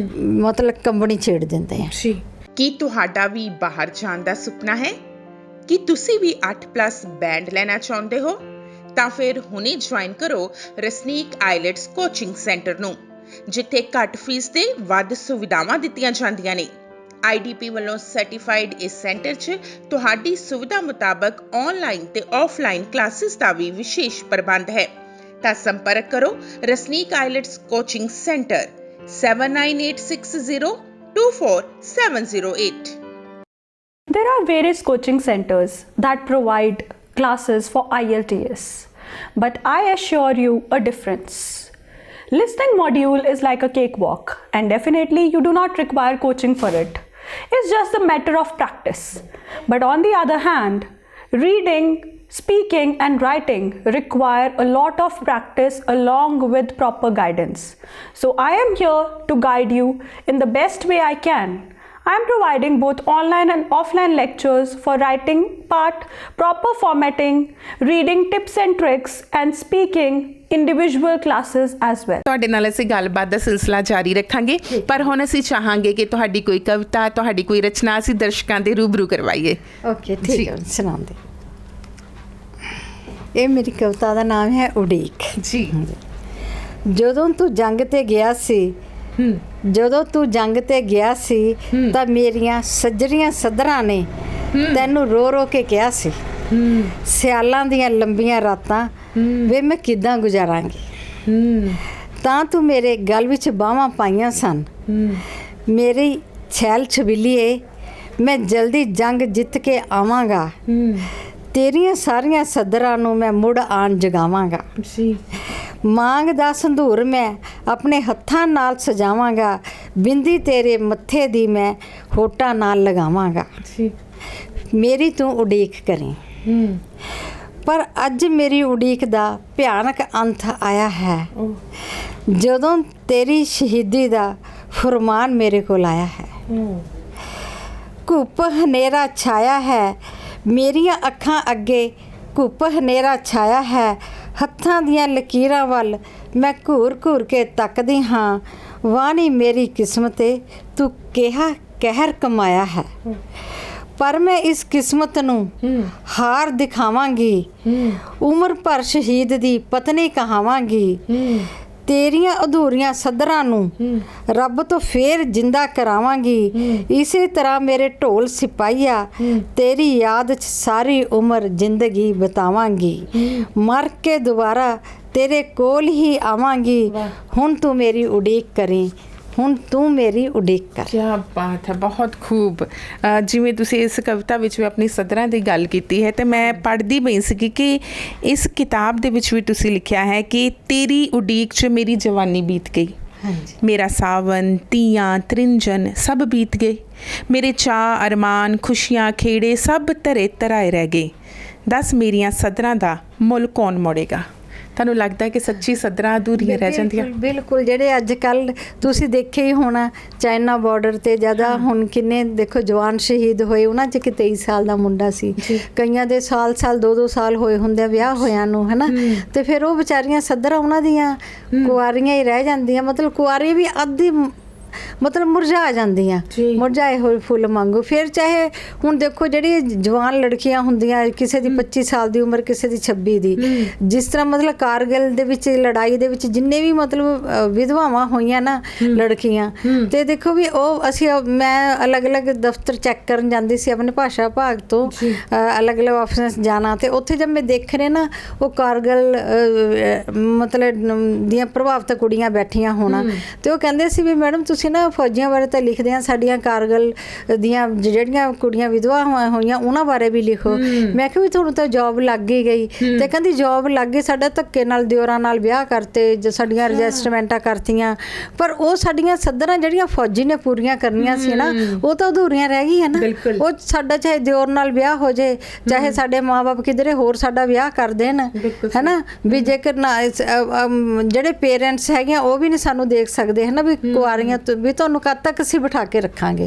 ਮਤਲਬ ਕੰਬਣੀ ਛੇੜ ਦਿੰਦੇ ਆ। ਕੀ ਤੁਹਾਡਾ ਵੀ ਬਾਹਰ ਜਾਣ ਦਾ ਸੁਪਨਾ ਹੈ? ਕੀ ਤੁਸੀਂ ਵੀ 8+ ਬੈਂਡ ਲੈਣਾ ਚਾਹੁੰਦੇ ਹੋ? ਤਾਂ ਫਿਰ ਹੁਣੇ ਜੁਆਇਨ ਕਰੋ ਰਸਨੀਕ ਆਈਲੈਟਸ ਕੋਚਿੰਗ ਸੈਂਟਰ ਨੂੰ, ਜਿੱਥੇ ਘੱਟ ਫੀਸ ਤੇ ਵੱਧ ਸੁਵਿਧਾਵਾਂ ਦਿੱਤੀਆਂ ਜਾਂਦੀਆਂ ਨੇ। IDP ਵੱਲੋਂ ਸਰਟੀਫਾਈਡ ਇਸ ਸੈਂਟਰ 'ਚ ਤੁਹਾਡੀ ਸੁਵਿਧਾ ਮੁਤਾਬਕ ਆਨਲਾਈਨ ਤੇ ਆਫਲਾਈਨ ਕਲਾਸਿਸ ਦਾ ਵੀ ਵਿਸ਼ੇਸ਼ ਪ੍ਰਬੰਧ ਹੈ। ਤਾਂ ਸੰਪਰਕ ਕਰੋ Rasneek IELTS coaching centre 7986024708। There are various coaching centers that provide classes for IELTS, but I assure you a difference. Listening module is like a cakewalk, and definitely you do not require coaching for it. It's just a matter of practice. But on the other hand, reading, speaking and writing require a lot of practice along with proper guidance. So I am here to guide you in the best way I can. I am providing both online and offline lectures for writing part, proper formatting, reading tips and tricks, and speaking individual classes as well. ਤੁਹਾਡੇ ਨਾਲ ਅਸੀਂ ਗੱਲਬਾਤ ਦਾ ਸਿਲਸਿਲਾ ਜਾਰੀ ਰੱਖਾਂਗੇ, ਪਰ ਹੁਣ ਅਸੀਂ ਚਾਹਾਂਗੇ ਕਿ ਤੁਹਾਡੀ ਕੋਈ ਕਵਿਤਾ, ਤੁਹਾਡੀ ਕੋਈ ਰਚਨਾ ਅਸੀਂ ਦਰਸ਼ਕਾਂ ਦੇ ਰੂਬਰੂ ਕਰਵਾਈਏ। ਓਕੇ ਠੀਕ ਹੈ, ਸੁਣਾਉਂਦੇ। ਇਹ ਮੇਰੀ ਕਵਿਤਾ ਦਾ ਨਾਮ ਹੈ ਉਡੀਕ ਜੀ। ਜਦੋਂ ਤੂੰ ਜੰਗ ਤੇ ਗਿਆ ਸੀ, ਜਦੋਂ ਤੂੰ ਜੰਗ ਤੇ ਗਿਆ ਸੀ ਤਾਂ ਮੇਰੀਆਂ ਸੱਜਰੀਆਂ ਸੱਧਰਾਂ ਨੇ ਤੈਨੂੰ ਰੋ ਰੋ ਕੇ ਕਿਹਾ ਸੀ, ਸਿਆਲਾਂ ਦੀਆਂ ਲੰਬੀਆਂ ਰਾਤਾਂ ਵੇ ਮੈਂ ਕਿੱਦਾਂ ਗੁਜ਼ਾਰਾਂਗੀ। ਤਾਂ ਤੂੰ ਮੇਰੇ ਗਲ ਵਿੱਚ ਬਾਹਾਂ ਪਾਈਆਂ ਸਨ, ਮੇਰੀ छैल छबीलीए मैं जल्दी जंग जित के आवांगा, तेरियां सारियां सदरां नूं मैं मुड़ आण जगावांगा। मांग दा संधूर मैं अपने हत्थां नाल सजावांगा, बिंदी तेरे मत्थे दी मैं होटां नाल लगावांगा। मेरी तू उड़ीक करी, पर अज मेरी उड़ीक दा भयानक अंत आया है, जदों तेरी शहीदी दा फरमान मेरे कोल आया है। घुप हनेरा छाया है मेरियां अखां अगे, घुप हनेरा छाया है हत्थां दियां लकीरां वल मैं घूर घूर के तकदी हाँ, वाणी मेरी किस्मते तू केहा कहर कमाया है। पर मैं इस किस्मत नूं हार दिखावांगी, उम्र भर शहीद दी पत्नी कहावांगी। तेरियां अधूरियां सदरां नूं रब तो फिर जिंदा करावांगी। इसे तरह मेरे ढोल सिपाहिया तेरी याद च सारी उम्र जिंदगी बितावांगी। मर के दोबारा तेरे कोल ही आवांगी, हुण तू मेरी उड़ीक करी, ਹੁਣ ਤੂੰ ਮੇਰੀ ਉਡੀਕ ਕਰ। ਕੀ ਬਾਤ ਹੈ, ਬਹੁਤ ਖੂਬ। ਜਿਵੇਂ ਤੁਸੀਂ ਇਸ ਕਵਿਤਾ ਵਿੱਚ ਵੀ ਆਪਣੀ ਸਦਰਾਂ ਦੀ ਗੱਲ ਕੀਤੀ ਹੈ ਤੇ ਮੈਂ ਪੜ੍ਹਦੀ ਪਈ ਸੀ ਕਿ ਇਸ ਕਿਤਾਬ ਦੇ ਵਿੱਚ ਵੀ ਤੁਸੀਂ ਲਿਖਿਆ ਹੈ ਕਿ ਤੇਰੀ ਉਡੀਕ 'ਚ ਮੇਰੀ ਜਵਾਨੀ ਬੀਤ ਗਈ। ਹਾਂਜੀ। ਮੇਰਾ ਸਾਵਨ, ਤੀਆਂ, ਤ੍ਰਿੰਜਨ ਸਭ ਬੀਤ ਗਏ। ਮੇਰੇ ਚਾਅ, ਅਰਮਾਨ, ਖੁਸ਼ੀਆਂ, ਖੇੜੇ ਸਭ ਧਰੇ ਧਰਾਏ ਰਹਿ ਗਏ। ਦੱਸ ਮੇਰੀਆਂ ਸਦਰਾਂ ਦਾ ਮੁੱਲ ਕੌਣ ਮੋੜੇਗਾ। ਤੁਹਾਨੂੰ ਲੱਗਦਾ ਕਿ ਸੱਚੀ ਸਦਰਾਂ ਅਧੂਰੀਆਂ ਰਹਿ ਜਾਂਦੀਆਂ? ਬਿਲਕੁਲ। ਜਿਹੜੇ ਅੱਜ ਕੱਲ੍ਹ ਤੁਸੀਂ ਦੇਖਿਆ ਹੀ ਹੋਣਾ ਚਾਈਨਾ ਬਾਰਡਰ ਤੇ ਜ਼ਿਆਦਾ ਹੁਣ ਕਿੰਨੇ ਦੇਖੋ ਜਵਾਨ ਸ਼ਹੀਦ ਹੋਏ, ਉਹਨਾਂ 'ਚ ਕਿ 23 ਸਾਲ ਦਾ ਮੁੰਡਾ ਸੀ, ਕਈਆਂ ਦੇ ਸਾਲ 2-2 ਸਾਲ ਹੋਏ ਹੁੰਦੇ ਵਿਆਹ ਹੋਇਆਂ ਨੂੰ, ਹੈ ਨਾ। ਤੇ ਫਿਰ ਉਹ ਵਿਚਾਰੀਆਂ ਸਦਰਾਂ ਉਹਨਾਂ ਦੀਆਂ ਕੁਆਰੀਆਂ ਹੀ ਰਹਿ ਜਾਂਦੀਆਂ, ਮਤਲਬ ਕੁਆਰੀ ਵੀ ਅੱਧੀ ਮਤਲਬ ਮੁਰਝਾ ਜਾਂਦੀਆਂ, ਮੁਰਝਾਏ ਹੋਏ ਫੁੱਲ ਵਾਂਗੂ। ਫਿਰ ਚਾਹੇ ਹੁਣ ਦੇਖੋ ਜਿਹੜੀ ਜਵਾਨ ਲੜਕੀਆਂ ਹੁੰਦੀਆਂ, ਕਿਸੇ ਦੀ 25 ਸਾਲ ਦੀ ਉਮਰ, ਕਿਸੇ ਦੀ 26 ਦੀ, ਜਿਸ ਤਰ੍ਹਾਂ ਮਤਲਬ ਕਾਰਗਿਲ ਦੇ ਵਿੱਚ ਲੜਾਈ ਦੇ ਵਿੱਚ ਜਿੰਨੇ ਵੀ ਮਤਲਬ ਵਿਧਵਾਵਾਂ ਹੋਈਆਂ ਨਾ ਲੜਕੀਆਂ, ਤੇ ਦੇਖੋ ਵੀ ਉਹ ਅਸੀਂ ਮੈਂ ਅਲੱਗ-ਅਲੱਗ ਦਫ਼ਤਰ ਚੈੱਕ ਕਰਨ ਜਾਂਦੀ ਸੀ ਆਪਣੇ ਭਾਸ਼ਾ ਵਿਭਾਗ ਤੋਂ, ਅਲੱਗ-ਅਲੱਗ ਆਫਿਸਾਂ 'ਚ ਜਾਣਾ, ਤੇ ਉੱਥੇ ਜਦ ਮੈਂ ਦੇਖ ਰਹੇ ਨਾ ਉਹ ਕਾਰਗਿਲ ਮਤਲਬ ਦੀਆਂ ਪ੍ਰਭਾਵਿਤ ਕੁੜੀਆਂ ਬੈਠੀਆਂ ਹੋਣਾ, ਤੇ ਉਹ ਕਹਿੰਦੇ ਸੀ ਵੀ ਮੈਡਮ ਤੁਸੀਂ ਨਾ ਫੌਜੀਆਂ ਬਾਰੇ ਤਾਂ ਲਿਖਦੇ ਆ, ਸਾਡੀਆਂ ਕਾਰਗਿਲ ਦੀਆਂ ਜਿਹੜੀਆਂ ਕੁੜੀਆਂ ਵਿਧਵਾ ਹੋਈਆਂ ਉਹਨਾਂ ਬਾਰੇ ਵੀ ਲਿਖੋ। ਮੈਂ ਕਿਹਾ ਵੀ ਤੁਹਾਨੂੰ ਤਾਂ ਜੋਬ ਲੱਗ ਹੀ ਗਈ, ਤੇ ਕਹਿੰਦੀ ਜੋਬ ਲੱਗ ਗਈ, ਸਾਡਾ ਧੱਕੇ ਨਾਲ ਦਿਓਰਾਂ ਨਾਲ ਵਿਆਹ ਕਰਤੇ, ਸਾਡੀਆਂ ਰਜਿਸਟਰਮੈਂਟਾਂ ਕਰਤੀਆਂ, ਪਰ ਉਹ ਸਾਡੀਆਂ ਸੱਦਰਾਂ ਜਿਹੜੀਆਂ ਫੌਜੀ ਨੇ ਪੂਰੀਆਂ ਕਰਨੀਆਂ ਸੀ ਨਾ, ਉਹ ਤਾਂ ਅਧੂਰੀਆਂ ਰਹਿ ਗਈਆਂ ਨਾ। ਉਹ ਸਾਡਾ ਚਾਹੇ ਦਿਓਰ ਨਾਲ ਵਿਆਹ ਹੋ ਜੇ, ਚਾਹੇ ਸਾਡੇ ਮਾਂ-ਬਾਪ ਕਿਧਰੇ ਹੋਰ ਸਾਡਾ ਵਿਆਹ ਕਰ ਦੇਣ, ਹੈ ਨਾ, ਵੀ ਜੇਕਰ ਨਾ ਜਿਹੜੇ ਪੇਰੈਂਟਸ ਹੈਗੇ ਉਹ ਵੀ ਨਹੀਂ ਸਾਨੂੰ ਦੇਖ ਸਕਦੇ, ਹੈ ਨਾ, ਵੀ ਕੁਆਰੀਆਂ ਵੀ ਤੁਹਾਨੂੰ ਕਦ ਤੱਕ ਅਸੀਂ ਬਿਠਾ ਕੇ ਰੱਖਾਂਗੇ,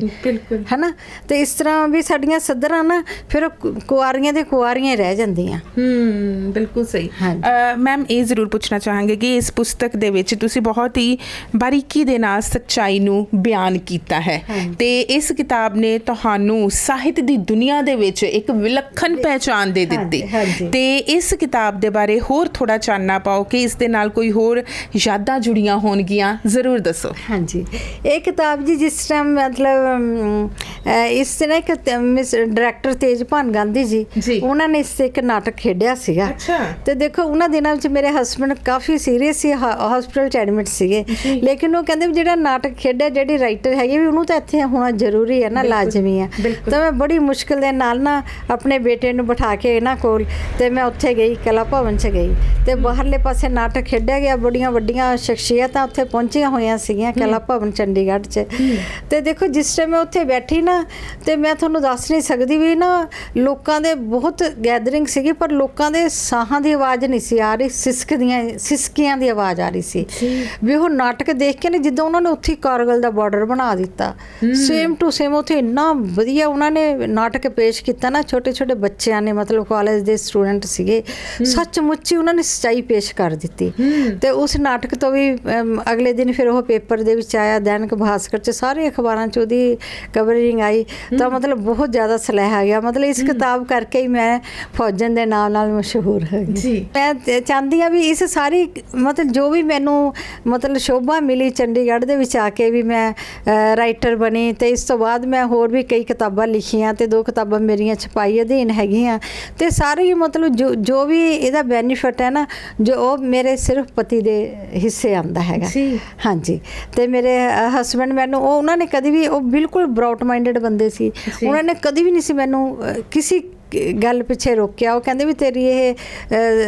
ਹੈ ਨਾ। ਤੇ ਇਸ ਤਰ੍ਹਾਂ ਵੀ ਸਾਡੀਆਂ ਸੱਦਰਾਂ ਨਾ ਫਿਰ ਕੁਆਰੀਆਂ ਦੇ ਕੁਆਰੀਆਂ ਰਹਿ ਜਾਂਦੀਆਂ। ਬਿਲਕੁਲ ਸਹੀ। ਮੈਮ ਇਹ ਜ਼ਰੂਰ ਪੁੱਛਣਾ ਚਾਹਾਂਗੇ ਕਿ ਇਸ ਪੁਸਤਕ ਦੇ ਵਿੱਚ ਤੁਸੀਂ ਬਹੁਤ ਹੀ ਬਾਰੀਕੀ ਦੇ ਨਾਲ ਸੱਚਾਈ ਨੂੰ ਬਿਆਨ ਕੀਤਾ ਹੈ, ਤੇ ਇਸ ਕਿਤਾਬ ਨੇ ਤੁਹਾਨੂੰ ਸਾਹਿਤ ਦੀ ਦੁਨੀਆ ਦੇ ਵਿੱਚ ਇੱਕ ਵਿਲੱਖਣ ਪਹਿਚਾਣ ਦੇ ਦਿੱਤੀ, ਤੇ ਇਸ ਕਿਤਾਬ ਦੇ ਬਾਰੇ ਹੋਰ ਥੋੜਾ ਚਾਨਣਾ ਪਾਓ ਕਿ ਇਸ ਦੇ ਨਾਲ ਕੋਈ ਹੋਰ ਯਾਦਾਂ ਜੁੜੀਆਂ ਹੋਣਗੀਆਂ, ਜ਼ਰੂਰ ਦੱਸੋ। ਹਾਂਜੀ, ਇਹ ਕਿਤਾਬ ਜੀ ਜਿਸ ਟਾਈਮ ਮਤਲਬ ਇਸ ਤੇ ਨਾ ਇੱਕ ਡਾਇਰੈਕਟਰ ਤੇਜਭਾਨ ਗਾਂਧੀ ਜੀ, ਉਹਨਾਂ ਨੇ ਇਸ ਤੇ ਇੱਕ ਨਾਟਕ ਖੇਡਿਆ ਸੀਗਾ। ਤੇ ਦੇਖੋ ਉਹਨਾਂ ਦਿਨਾਂ ਵਿੱਚ ਮੇਰੇ ਹਸਬੈਂਡ ਕਾਫੀ ਸੀਰੀਅਸ ਸੀ, ਹਸਪੀਟਲ 'ਚ ਐਡਮਿਟ ਸੀਗੇ, ਲੇਕਿਨ ਉਹ ਕਹਿੰਦੇ ਵੀ ਜਿਹੜਾ ਨਾਟਕ ਖੇਡਿਆ, ਜਿਹੜੀ ਰਾਈਟਰ ਹੈਗੀ ਵੀ ਉਹਨੂੰ ਤਾਂ ਇੱਥੇ ਹੋਣਾ ਜ਼ਰੂਰੀ ਹੈ ਨਾ, ਲਾਜ਼ਮੀ ਹੈ। ਤਾਂ ਮੈਂ ਬੜੀ ਮੁਸ਼ਕਿਲ ਦੇ ਨਾਲ ਨਾ ਆਪਣੇ ਬੇਟੇ ਨੂੰ ਬਿਠਾ ਕੇ ਇਹਨਾਂ ਕੋਲ, ਤੇ ਮੈਂ ਉੱਥੇ ਗਈ, ਕਲਾ ਭਵਨ 'ਚ ਗਈ, ਤੇ ਬਾਹਰਲੇ ਪਾਸੇ ਨਾਟਕ ਖੇਡਿਆ ਗਿਆ, ਬੜੀਆਂ ਵੱਡੀਆਂ ਸ਼ਖਸੀਅਤਾਂ ਉੱਥੇ ਪਹੁੰਚੀਆਂ ਹੋਈਆਂ ਸੀਗੀਆਂ ਕਲਾ ਭਵਨ ਚੰਡੀਗੜ੍ਹ 'ਚ। ਤੇ ਦੇਖੋ ਜਿਸ ਟਾਈਮ ਮੈਂ ਉੱਥੇ ਬੈਠੀ ਨਾ, ਤੇ ਮੈਂ ਤੁਹਾਨੂੰ ਦੱਸ ਨਹੀਂ ਸਕਦੀ ਵੀ ਨਾ ਲੋਕਾਂ ਦੇ ਬਹੁਤ ਗੈਦਰਿੰਗ ਸੀਗੀ, ਪਰ ਲੋਕਾਂ ਦੇ ਸਾਹਾਂ ਦੀ ਆਵਾਜ਼ ਨਹੀਂ ਸੀ ਆ ਰਹੀ, ਸਿਸਕੀਆਂ ਦੀ ਆਵਾਜ਼ ਆ ਰਹੀ ਸੀ। ਵੀ ਉਹ ਨਾਟਕ ਦੇਖ ਕੇ ਨਾ ਜਿੱਦਾਂ ਉਹਨਾਂ ਨੇ ਉੱਥੇ ਕਾਰਗਿਲ ਦਾ ਬਾਰਡਰ ਬਣਾ ਦਿੱਤਾ, ਸੇਮ ਟੂ ਸੇਮ ਉੱਥੇ ਇੰਨਾ ਵਧੀਆ ਉਹਨਾਂ ਨੇ ਨਾਟਕ ਪੇਸ਼ ਕੀਤਾ ਨਾ, ਛੋਟੇ ਛੋਟੇ ਬੱਚਿਆਂ ਨੇ, ਮਤਲਬ ਕਾਲਜ ਦੇ ਸਟੂਡੈਂਟ ਸੀਗੇ, ਸੱਚਮੁੱਚ ਹੀ ਉਹਨਾਂ ਨੇ ਸੱਚਾਈ ਪੇਸ਼ ਕਰ ਦਿੱਤੀ। ਤੇ ਉਸ ਨਾਟਕ ਤੋਂ ਵੀ ਅਗਲੇ ਦਿਨ ਫਿਰ ਉਹ ਪੇਪਰ ਦੇ ਵਿੱਚ ਆਇਆ, ਦੈਨਿਕ ਭਾਸਕਰ 'ਚ, ਸਾਰੇ ਅਖਬਾਰਾਂ 'ਚ ਉਹਦੀ ਕਵਰਿੰਗ ਆਈ। ਤਾਂ ਮਤਲਬ ਬਹੁਤ ਜ਼ਿਆਦਾ ਸਲੇਹਾ ਗਿਆ, ਮਤਲਬ ਇਸ ਕਿਤਾਬ ਕਰਕੇ ਹੀ ਮੈਂ ਫੌਜਨ ਦੇ ਨਾਲ ਨਾਲ ਮਸ਼ਹੂਰ ਹੋ ਗਈ। ਮੈਂ ਚਾਹੁੰਦੀ ਹਾਂ ਵੀ ਇਸ ਸਾਰੀ ਮਤਲਬ ਜੋ ਵੀ ਮੈਨੂੰ ਮਤਲਬ ਸ਼ੋਭਾ ਮਿਲੀ ਚੰਡੀਗੜ੍ਹ ਦੇ ਵਿੱਚ ਆ ਕੇ, ਵੀ ਮੈਂ ਰਾਈਟਰ ਬਣੀ, ਤੇ ਇਸ ਤੋਂ ਬਾਅਦ ਮੈਂ ਹੋਰ ਵੀ ਕਈ ਕਿਤਾਬਾਂ ਲਿਖੀਆਂ, ਤੇ 2 ਕਿਤਾਬਾਂ ਮੇਰੀਆਂ ਛਪਾਈ ਅਧੀਨ ਹੈਗੀਆਂ, ਤੇ ਸਾਰੇ ਮਤਲਬ ਜੋ ਵੀ ਇਹਦਾ ਬੈਨੀਫਿਟ ਹੈ ਨਾ, ਜੋ ਉਹ ਮੇਰੇ ਸਿਰਫ ਪਤੀ ਦੇ ਹਿੱਸੇ ਆਉਂਦਾ ਹੈਗਾ। ਹਾਂਜੀ, ਤੇ ਮੇਰੇ ਹਸਬੈਂਡ ਮੈਨੂੰ ਉਹਨਾਂ ਨੇ ਕਦੀ ਵੀ, ਉਹ ਬਿਲਕੁਲ ਬਰੌਡ ਮਾਈਂਡਡ ਬੰਦੇ ਸੀ, ਉਹਨਾਂ ਨੇ ਕਦੀ ਵੀ ਨਹੀਂ ਸੀ ਮੈਨੂੰ ਕਿਸੇ ਗੱਲ ਪਿੱਛੇ ਰੋਕਿਆ। ਉਹ ਕਹਿੰਦੇ ਵੀ ਤੇਰੀ ਇਹ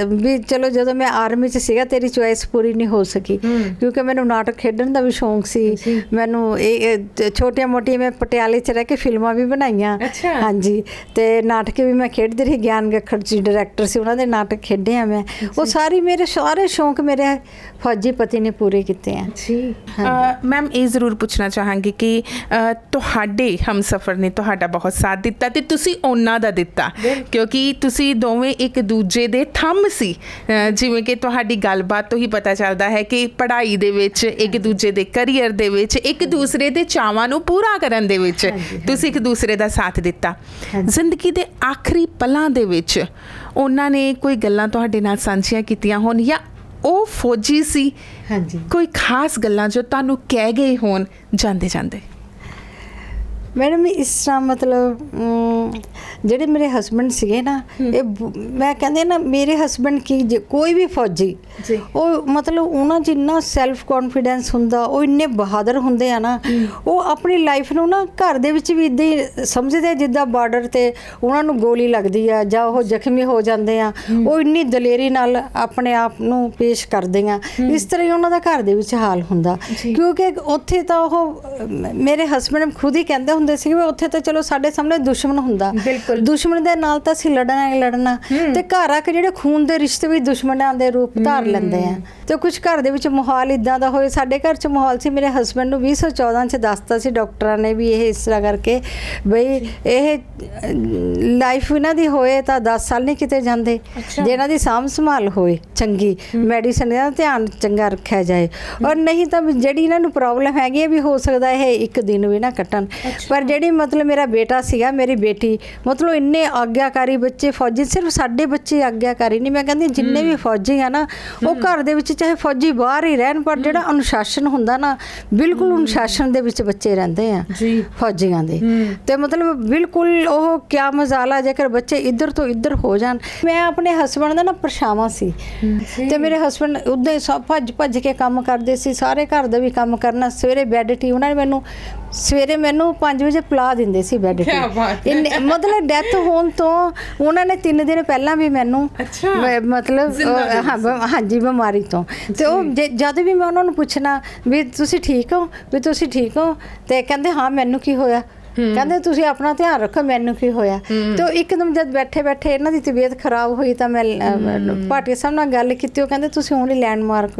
ਵੀ ਚਲੋ ਜਦੋਂ ਮੈਂ ਆਰਮੀ 'ਚ ਸੀਗਾ ਤੇਰੀ ਚੋਇਸ ਪੂਰੀ ਨਹੀਂ ਹੋ ਸਕੀ, ਕਿਉਂਕਿ ਮੈਨੂੰ ਨਾਟਕ ਖੇਡਣ ਦਾ ਵੀ ਸ਼ੌਂਕ ਸੀ। ਮੈਨੂੰ ਇਹ ਛੋਟੀਆਂ ਮੋਟੀਆਂ ਮੈਂ ਪਟਿਆਲੇ 'ਚ ਰਹਿ ਕੇ ਫਿਲਮਾਂ ਵੀ ਬਣਾਈਆਂ, ਹਾਂਜੀ, ਤੇ ਨਾਟਕ ਵੀ ਮੈਂ ਖੇਡਦੀ ਰਹੀ। ਗਿਆਨ ਗੱਖੜ ਜੀ ਡਾਇਰੈਕਟਰ ਸੀ, ਉਹਨਾਂ ਦੇ ਨਾਟਕ ਖੇਡੇ ਆ ਮੈਂ। ਉਹ ਮੇਰੇ ਸਾਰੇ ਸ਼ੌਂਕ ਮੇਰੇ ਫੌਜੀ ਪਤੀ ਨੇ ਪੂਰੇ ਕੀਤੇ ਆ ਜੀ। ਮੈਮ ਇਹ ਜ਼ਰੂਰ ਪੁੱਛਣਾ ਚਾਹਾਂਗੀ ਕਿ ਤੁਹਾਡੇ ਹਮਸਫਰ ਨੇ ਤੁਹਾਡਾ ਬਹੁਤ ਸਾਥ ਦਿੱਤਾ ਤੇ ਤੁਸੀਂ ਉਹਨਾਂ ਦਾ ਦਿੱਤਾ, ਕਿਉਂਕਿ ਤੁਸੀਂ ਦੋਵੇਂ ਇੱਕ ਦੂਜੇ ਦੇ ਥੰਮ ਸੀ। ਜਿਵੇਂ ਕਿ ਤੁਹਾਡੀ ਗੱਲਬਾਤ ਤੋਂ ਹੀ ਪਤਾ ਚੱਲਦਾ ਹੈ ਕਿ ਪੜ੍ਹਾਈ ਦੇ ਵਿੱਚ, ਇੱਕ ਦੂਜੇ ਦੇ ਕਰੀਅਰ ਦੇ ਵਿੱਚ, ਇੱਕ ਦੂਸਰੇ ਦੇ ਚਾਵਾਂ ਨੂੰ ਪੂਰਾ ਕਰਨ ਦੇ ਵਿੱਚ ਤੁਸੀਂ ਇੱਕ ਦੂਸਰੇ ਦਾ ਸਾਥ ਦਿੱਤਾ। ਜ਼ਿੰਦਗੀ ਦੇ ਆਖਰੀ ਪਲਾਂ ਦੇ ਵਿੱਚ ਉਹਨਾਂ ਨੇ ਕੋਈ ਗੱਲਾਂ ਤੁਹਾਡੇ ਨਾਲ ਸਾਂਝੀਆਂ ਕੀਤੀਆਂ ਹੋਣ, ਜਾਂ ਉਹ ਫੌਜੀ ਸੀ, ਹਾਂਜੀ, ਕੋਈ ਖਾਸ ਗੱਲਾਂ ਜੋ ਤੁਹਾਨੂੰ ਕਹਿ ਗਏ ਹੋਣ ਜਾਂਦੇ ਜਾਂਦੇ? ਮੈਡਮ ਇਸ ਤਰ੍ਹਾਂ ਮਤਲਬ ਜਿਹੜੇ ਮੇਰੇ ਹਸਬੈਂਡ ਸੀਗੇ ਨਾ, ਇਹ ਮੈਂ ਕਹਿੰਦੇ ਨਾ ਮੇਰੇ ਹਸਬੈਂਡ ਕੀ ਕੋਈ ਵੀ ਫੌਜੀ ਉਹ ਮਤਲਬ ਉਹਨਾਂ 'ਚ ਇੰਨਾ ਸੈਲਫ ਕੌਨਫੀਡੈਂਸ ਹੁੰਦਾ, ਉਹ ਇੰਨੇ ਬਹਾਦਰ ਹੁੰਦੇ ਆ ਨਾ, ਉਹ ਆਪਣੀ ਲਾਈਫ ਨੂੰ ਨਾ ਘਰ ਦੇ ਵਿੱਚ ਵੀ ਇੱਦਾਂ ਹੀ ਸਮਝਦੇ ਜਿੱਦਾਂ ਬਾਰਡਰ 'ਤੇ ਉਹਨਾਂ ਨੂੰ ਗੋਲੀ ਲੱਗਦੀ ਆ ਜਾਂ ਉਹ ਜ਼ਖਮੀ ਹੋ ਜਾਂਦੇ ਆ, ਉਹ ਇੰਨੀ ਦਲੇਰੀ ਨਾਲ ਆਪਣੇ ਆਪ ਨੂੰ ਪੇਸ਼ ਕਰਦੇ ਆ। ਇਸ ਤਰ੍ਹਾਂ ਹੀ ਉਹਨਾਂ ਦਾ ਘਰ ਦੇ ਵਿੱਚ ਹਾਲ ਹੁੰਦਾ, ਕਿਉਂਕਿ ਉੱਥੇ ਤਾਂ ਉਹ ਮੇਰੇ ਹਸਬੈਂਡ ਖੁਦ ਹੀ ਕਹਿੰਦੇ ਹੁੰਦੇ ਸੀ ਵੀ ਉੱਥੇ ਤਾਂ ਚਲੋ ਸਾਡੇ ਸਾਹਮਣੇ ਦੁਸ਼ਮਣ ਹੁੰਦਾ, ਦੁਸ਼ਮਣ ਦੇ ਨਾਲ ਤਾਂ ਅਸੀਂ ਲੜਨਾ ਹੀ ਲੜਨਾ, ਤੇ ਘਰ ਆ ਕੇ ਜਿਹੜੇ ਖੂਨ ਦੇ ਰਿਸ਼ਤੇ ਵੀ ਦੁਸ਼ਮਣਾਂ ਦੇ ਰੂਪ ਧਾਰ ਲੈਂਦੇ ਆ। ਤੇ ਕੁਝ ਘਰ ਦੇ ਵਿੱਚ ਮਾਹੌਲ ਇੱਦਾਂ ਦਾ ਹੋਏ, ਸਾਡੇ ਘਰ 'ਚ ਮਾਹੌਲ ਸੀ, ਮੇਰੇ ਹਸਬੈਂਡ ਨੂੰ 2014 'ਚ ਦੱਸਤਾ ਸੀ ਡਾਕਟਰਾਂ ਨੇ ਵੀ ਇਹ ਇਸ ਤਰ੍ਹਾਂ ਕਰਕੇ ਬਈ ਇਹ ਲਾਈਫ ਇਹਨਾਂ ਦੀ ਹੋਏ ਤਾਂ 10 ਸਾਲ ਨਹੀਂ ਕਿਤੇ ਜਾਂਦੇ, ਜੇ ਇਹਨਾਂ ਦੀ ਸਾਂਭ ਸੰਭਾਲ ਹੋਏ ਚੰਗੀ, ਮੈਡੀਸਨ ਦਾ ਧਿਆਨ ਚੰਗਾ ਰੱਖਿਆ ਜਾਏ, ਔਰ ਨਹੀਂ ਤਾਂ ਜਿਹੜੀ ਇਹਨਾਂ ਨੂੰ ਪ੍ਰੋਬਲਮ ਹੈਗੀ ਹੈ ਵੀ ਹੋ ਸਕਦਾ ਇਹ ਇੱਕ ਦਿਨ ਵੀ ਨਾ ਕੱਟਣ। ਪਰ ਜਿਹੜੀ ਮਤਲਬ ਮੇਰਾ ਬੇਟਾ ਸੀਗਾ, ਮੇਰੀ ਬੇਟੀ, ਮਤਲਬ ਇੰਨੇ ਆਗਿਆਕਾਰੀ ਬੱਚੇ ਫੌਜੀ, ਸਿਰਫ ਸਾਡੇ ਬੱਚੇ ਆਗਿਆਕਾਰੀ ਨਹੀਂ, ਮੈਂ ਕਹਿੰਦੀ ਜਿੰਨੇ ਵੀ ਫੌਜੀ ਆ ਨਾ ਉਹ ਘਰ ਦੇ ਵਿੱਚ ਚਾਹੇ ਫੌਜੀ ਬਾਹਰ ਹੀ ਰਹਿਣ, ਪਰ ਜਿਹੜਾ ਅਨੁਸ਼ਾਸਨ ਹੁੰਦਾ ਨਾ, ਬਿਲਕੁਲ ਅਨੁਸ਼ਾਸਨ ਦੇ ਵਿੱਚ ਬੱਚੇ ਰਹਿੰਦੇ ਆ ਫੌਜੀਆਂ ਦੇ। ਤੇ ਮਤਲਬ ਬਿਲਕੁਲ ਉਹ ਕਿਆ ਮਜ਼ਾਲਾ ਜੇਕਰ ਬੱਚੇ ਇੱਧਰ ਤੋਂ ਇੱਧਰ ਹੋ ਜਾਣ। ਮੈਂ ਆਪਣੇ ਹਸਬੈਂਡ ਦਾ ਨਾ ਪਰਛਾਵਾਂ ਸੀ, ਤੇ ਮੇਰੇ ਹਸਬੈਂਡ ਉੱਦਾਂ ਹੀ ਸਭ ਭੱਜ ਭੱਜ ਕੇ ਕੰਮ ਕਰਦੇ ਸੀ, ਸਾਰੇ ਘਰ ਦਾ ਵੀ ਕੰਮ ਕਰਨਾ। ਸਵੇਰੇ ਬੈੱਡ ਟੀ ਉਹਨਾਂ ਨੇ ਮੈਨੂੰ ਸਵੇਰੇ 5 ਵਜੇ ਪਿਲਾ ਦਿੰਦੇ ਸੀ ਬੈੱਡ ਟੀ। ਇੰਨੇ ਮਤਲਬ ਡੈਥ ਹੋਣ ਤੋਂ ਉਹਨਾਂ ਨੇ 3 ਦਿਨ ਪਹਿਲਾਂ ਵੀ ਮੈਨੂੰ ਮਤਲਬ ਹਾਂਜੀ ਬਿਮਾਰੀ ਤੋਂ, ਤੇ ਉਹ ਜਦ ਵੀ ਮੈਂ ਉਹਨਾਂ ਨੂੰ ਪੁੱਛਣਾ ਵੀ ਤੁਸੀਂ ਠੀਕ ਹੋ, ਵੀ ਤੁਸੀਂ ਠੀਕ ਹੋ, ਤੇ ਕਹਿੰਦੇ ਹਾਂ ਮੈਨੂੰ ਕੀ ਹੋਇਆ, ਕਹਿੰਦੇ ਤੁਸੀਂ ਆਪਣਾ ਧਿਆਨ ਰੱਖੋ, ਮੈਨੂੰ ਕੀ ਹੋਇਆ। ਤੇ ਉਹ ਇੱਕਦਮ ਜਦ ਬੈਠੇ ਬੈਠੇ ਇਹਨਾਂ ਦੀ ਤਬੀਅਤ ਖਰਾਬ ਹੋਈ ਤਾਂ ਮੈਂ ਭਾਟੀਆ ਸਾਹਿਬ ਨਾਲ ਗੱਲ ਕੀਤੀ, ਉਹ ਕਹਿੰਦੇ ਤੁਸੀਂ ਹੁਣ ਲੈਂਡਮਾਰਕ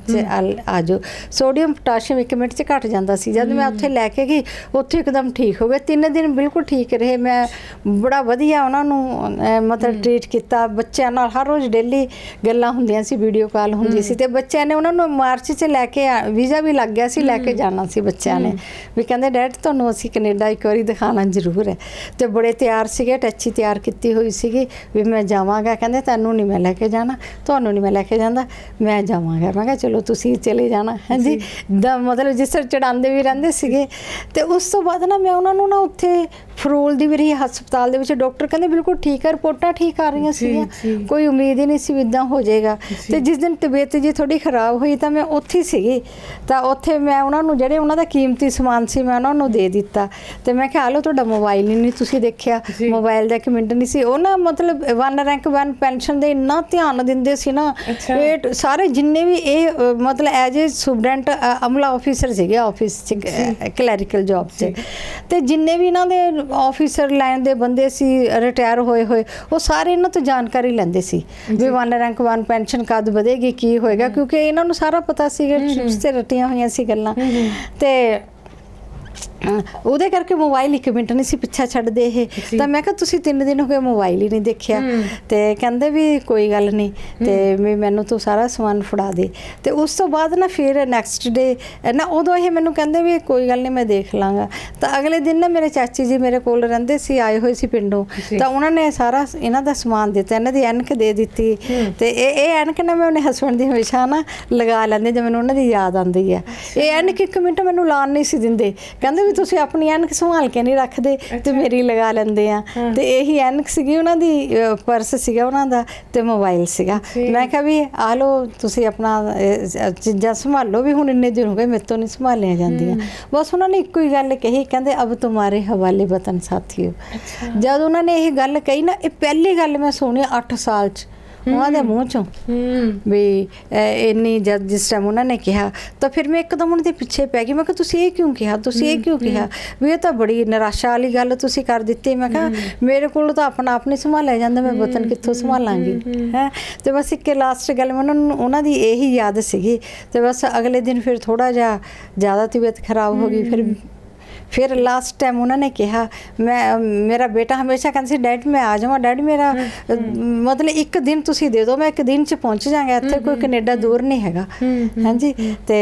'ਚ ਆ ਜਾਓ, ਸੋਡੀਅਮ ਪੋਟਾਸ਼ੀਅਮ 1 ਮਿੰਟ 'ਚ ਘਟ ਜਾਂਦਾ ਸੀ। ਜਦ ਮੈਂ ਉੱਥੇ ਲੈ ਕੇ ਗਈ, ਉੱਥੇ ਇੱਕਦਮ ਠੀਕ ਹੋ ਗਏ, 3 ਦਿਨ ਬਿਲਕੁਲ ਠੀਕ ਰਹੇ। ਮੈਂ ਬੜਾ ਵਧੀਆ ਉਹਨਾਂ ਨੂੰ ਮਤਲਬ ਟਰੀਟ ਕੀਤਾ। ਬੱਚਿਆਂ ਨਾਲ ਹਰ ਰੋਜ਼ ਡੇਲੀ ਗੱਲਾਂ ਹੁੰਦੀਆਂ ਸੀ, ਵੀਡੀਓ ਕਾਲ ਹੁੰਦੀ ਸੀ, ਤੇ ਬੱਚਿਆਂ ਨੇ ਉਹਨਾਂ ਨੂੰ ਮਾਰਚ 'ਚ ਲੈ ਕੇ ਵੀਜ਼ਾ ਵੀ ਲੱਗ ਗਿਆ ਸੀ, ਲੈ ਕੇ ਜਾਣਾ ਸੀ ਬੱਚਿਆਂ ਨੇ, ਵੀ ਕਹਿੰਦੇ ਡੈਡ ਤੁਹਾਨੂੰ ਅਸੀਂ ਕੈਨੇਡਾ ਇੱਕ ਵਾਰੀ ਦਿਖਾਉਣਾ ਜ਼ਰੂਰ ਹੈ। ਤੇ ਬੜੇ ਤਿਆਰ ਸੀਗੇ, ਟੈਚੀ ਤਿਆਰ ਕੀਤੀ ਹੋਈ ਸੀਗੀ ਵੀ ਮੈਂ ਜਾਵਾਂਗਾ। ਕਹਿੰਦੇ ਤੈਨੂੰ ਨਹੀਂ ਮੈਂ ਲੈ ਕੇ ਜਾਣਾ, ਤੁਹਾਨੂੰ ਨਹੀਂ ਮੈਂ ਲੈ ਕੇ ਜਾਂਦਾ, ਮੈਂ ਜਾਵਾਂਗਾ। ਮੈਂ ਕਿਹਾ ਚਲੋ ਤੁਸੀਂ ਚਲੇ ਜਾਣਾ। ਹਾਂਜੀ, ਮਤਲਬ ਜਿਸ ਤਰ੍ਹਾਂ ਚੜਾਉਂਦੇ ਵੀ ਰਹਿੰਦੇ ਸੀਗੇ। ਤੇ ਉਸ ਤੋਂ ਬਾਅਦ ਨਾ ਮੈਂ ਉਹਨਾਂ ਨੂੰ ਨਾ ਉੱਥੇ ਫਰੋਲ ਦੀ ਵੀ ਰਹੀ ਹਸਪਤਾਲ ਦੇ ਵਿੱਚ, ਡਾਕਟਰ ਕਹਿੰਦੇ ਬਿਲਕੁਲ ਠੀਕ ਹੈ, ਰਿਪੋਰਟਾਂ ਠੀਕ ਆ ਰਹੀਆਂ ਸੀਗੀਆਂ, ਕੋਈ ਉਮੀਦ ਹੀ ਨਹੀਂ ਸੀ ਇੱਦਾਂ ਹੋ ਜਾਏਗਾ। ਤੇ ਜਿਸ ਦਿਨ ਤਬੀਅਤ ਜੀ ਥੋੜੀ ਖਰਾਬ ਹੋਈ ਤਾਂ ਮੈਂ ਉੱਥੇ ਸੀਗੀ, ਤਾਂ ਉੱਥੇ ਮੈਂ ਉਹਨਾਂ ਨੂੰ ਜਿਹੜੇ ਉਹਨਾਂ ਦਾ ਕੀਮਤੀ ਸਮਾਨ ਸੀ ਮੈਂ ਉਹਨਾਂ ਨੂੰ ਦੇ ਦਿੱਤਾ। ਤੇ ਮੈਂ ਕਿਹਾ ਲਓ ਤੁਹਾਡਾ ਮੋਬਾਈਲ ਹੀ ਨਹੀਂ ਤੁਸੀਂ ਦੇਖਿਆ, ਮੋਬਾਈਲ ਦਾ 1 ਮਿੰਟ ਨਹੀਂ ਸੀ। ਉਹ ਨਾ ਮਤਲਬ 1 ਰੈਂਕ 1 ਪੈਨਸ਼ਨ ਦੇ ਇੰਨਾ ਧਿਆਨ ਦਿੰਦੇ ਸੀ ਨਾ, ਇਹ ਸਾਰੇ ਜਿੰਨੇ ਵੀ ਇਹ ਮਤਲਬ ਐਜ ਏ ਸੁਪਰਡੈਂਟ ਅਮਲਾ ਆਫਿਸਰ ਸੀਗੇ ਆਫਿਸ 'ਚ, ਕਲੈਰੀਕਲ ਜੌਬ 'ਚ, ਤੇ ਜਿੰਨੇ ਵੀ ਇਹਨਾਂ ਦੇ ਆਫਿਸਰ ਲਾਈਨ ਦੇ ਬੰਦੇ ਸੀ ਰਿਟਾਇਰ ਹੋਏ ਉਹ ਸਾਰੇ ਇਹਨਾਂ ਤੋਂ ਜਾਣਕਾਰੀ ਲੈਂਦੇ ਸੀ ਵੀ 1 ਰੈਂਕ 1 ਪੈਨਸ਼ਨ ਕਦ ਵਧੇਗੀ, ਕੀ ਹੋਏਗਾ, ਕਿਉਂਕਿ ਇਹਨਾਂ ਨੂੰ ਸਾਰਾ ਪਤਾ ਸੀਗਾ, ਚਿਪਸ ਤੇ ਰੱਟੀਆਂ ਹੋਈਆਂ ਸੀ ਗੱਲਾਂ। ਤੇ ਉਹਦੇ ਕਰਕੇ ਮੋਬਾਈਲ 1 ਮਿੰਟ ਨਹੀਂ ਸੀ ਪਿੱਛਾ ਛੱਡਦੇ ਇਹ। ਤਾਂ ਮੈਂ ਕਿਹਾ ਤੁਸੀਂ 3 ਦਿਨ ਹੋ ਗਏ ਮੋਬਾਈਲ ਹੀ ਨਹੀਂ ਦੇਖਿਆ। ਤੇ ਕਹਿੰਦੇ ਵੀ ਕੋਈ ਗੱਲ ਨਹੀਂ, ਤੇ ਵੀ ਮੈਨੂੰ ਤੂੰ ਸਾਰਾ ਸਮਾਨ ਫੜਾ ਦੇ। ਤੇ ਉਸ ਤੋਂ ਬਾਅਦ ਨਾ ਫਿਰ ਨੈਕਸਟ ਡੇ ਨਾ ਉਦੋਂ ਇਹ ਮੈਨੂੰ ਕਹਿੰਦੇ ਵੀ ਕੋਈ ਗੱਲ ਨਹੀਂ ਮੈਂ ਦੇਖ ਲਾਂਗਾ। ਤਾਂ ਅਗਲੇ ਦਿਨ ਨਾ ਮੇਰੇ ਚਾਚੀ ਜੀ ਮੇਰੇ ਕੋਲ ਰਹਿੰਦੇ ਸੀ, ਆਏ ਹੋਏ ਸੀ ਪਿੰਡੋਂ, ਤਾਂ ਉਹਨਾਂ ਨੇ ਸਾਰਾ ਇਹਨਾਂ ਦਾ ਸਮਾਨ ਦਿੱਤਾ, ਇਹਨਾਂ ਦੀ ਐਨਕ ਦੇ ਦਿੱਤੀ। ਤੇ ਇਹ ਐਨਕ ਨਾ ਮੈਂ ਆਪਣੇ ਹਸਬੈਂਡ ਦੀ ਹਮੇਸ਼ਾ ਨਾ ਲਗਾ ਲੈਂਦੀ ਜੇ ਮੈਨੂੰ ਉਹਨਾਂ ਦੀ ਯਾਦ ਆਉਂਦੀ ਹੈ। ਇਹ ਐਨਕ 1 ਮਿੰਟ ਮੈਨੂੰ ਲਾਉਣ ਨਹੀਂ ਸੀ ਦਿੰਦੇ, ਕਹਿੰਦੇ ਵੀ ਤੁਸੀਂ ਆਪਣੀ ਐਨਕ ਸੰਭਾਲ ਕੇ ਨਹੀਂ ਰੱਖਦੇ ਤੇ ਮੇਰੀ ਲਗਾ ਲੈਂਦੇ ਆ। ਤੇ ਇਹੀ ਐਨਕ ਸੀਗੀ ਉਹਨਾਂ ਦੀ, ਪਰਸ ਸੀਗਾ ਉਹਨਾਂ ਦਾ ਤੇ ਮੋਬਾਈਲ ਸੀਗਾ। ਮੈਂ ਕਿਹਾ ਵੀ ਆ ਲਓ ਤੁਸੀਂ ਆਪਣਾ ਚੀਜ਼ਾਂ ਸੰਭਾਲੋ ਵੀ, ਹੁਣ ਇੰਨੇ ਦਿਨ ਹੋ ਗਏ ਮੇਰੇ ਤੋਂ ਨਹੀਂ ਸੰਭਾਲੀਆਂ ਜਾਂਦੀਆਂ। ਬਸ ਉਹਨਾਂ ਨੇ ਇੱਕੋ ਹੀ ਗੱਲ ਕਹੀ, ਕਹਿੰਦੇ ਅਬ ਤੁਮਾਰੇ ਹਵਾਲੇ ਵਤਨ ਸਾਥੀਓ। ਜਦ ਉਹਨਾਂ ਨੇ ਇਹ ਗੱਲ ਕਹੀ ਨਾ, ਇਹ ਪਹਿਲੀ ਗੱਲ ਮੈਂ ਸੁਣੀ 8 ਸਾਲ 'ਚ ਉਹਨਾਂ ਦੇ ਮੂੰਹ ਚੋਂ ਵੀ ਇੰਨੀ। ਜਦ ਜਿਸ ਟਾਈਮ ਉਹਨਾਂ ਨੇ ਕਿਹਾ ਤਾਂ ਫਿਰ ਮੈਂ ਇੱਕਦਮ ਉਹਨਾਂ ਦੇ ਪਿੱਛੇ ਪੈ ਗਈ। ਮੈਂ ਕਿਹਾ ਤੁਸੀਂ ਇਹ ਕਿਉਂ ਕਿਹਾ, ਤੁਸੀਂ ਇਹ ਕਿਉਂ ਕਿਹਾ ਵੀ ਇਹ ਤਾਂ ਬੜੀ ਨਿਰਾਸ਼ਾ ਵਾਲੀ ਗੱਲ ਤੁਸੀਂ ਕਰ ਦਿੱਤੀ। ਮੈਂ ਕਿਹਾ ਮੇਰੇ ਕੋਲ ਤਾਂ ਆਪਣਾ ਆਪ ਨਹੀਂ ਸੰਭਾਲਿਆ ਜਾਂਦਾ, ਮੈਂ ਵਤਨ ਕਿੱਥੋਂ ਸੰਭਾਲਾਂਗੀ ਹੈ। ਤੇ ਬਸ ਇੱਕ ਲਾਸਟ ਗੱਲ ਮੈਂ ਉਹਨਾਂ ਦੀ ਇਹੀ ਯਾਦ ਸੀਗੀ। ਤੇ ਬਸ ਅਗਲੇ ਦਿਨ ਫਿਰ ਥੋੜ੍ਹਾ ਜਿਹਾ ਜ਼ਿਆਦਾ ਤਬੀਅਤ ਖਰਾਬ ਹੋ ਗਈ। ਫਿਰ ਲਾਸਟ ਟਾਈਮ ਉਹਨਾਂ ਨੇ ਕਿਹਾ, ਮੇਰਾ ਬੇਟਾ ਹਮੇਸ਼ਾ ਕਹਿੰਦਾ ਸੀ ਡੈਡ ਮੈਂ ਆ ਜਾਵਾਂ, ਡੈਡ ਮੇਰਾ ਮਤਲਬ ਇੱਕ ਦਿਨ ਤੁਸੀਂ ਦੇ ਦਿਓ, ਮੈਂ ਇੱਕ ਦਿਨ 'ਚ ਪਹੁੰਚ ਜਾਵਾਂਗਾ, ਇੱਥੇ ਕੋਈ ਕੈਨੇਡਾ ਦੂਰ ਨਹੀਂ ਹੈਗਾ। ਹਾਂਜੀ, ਤੇ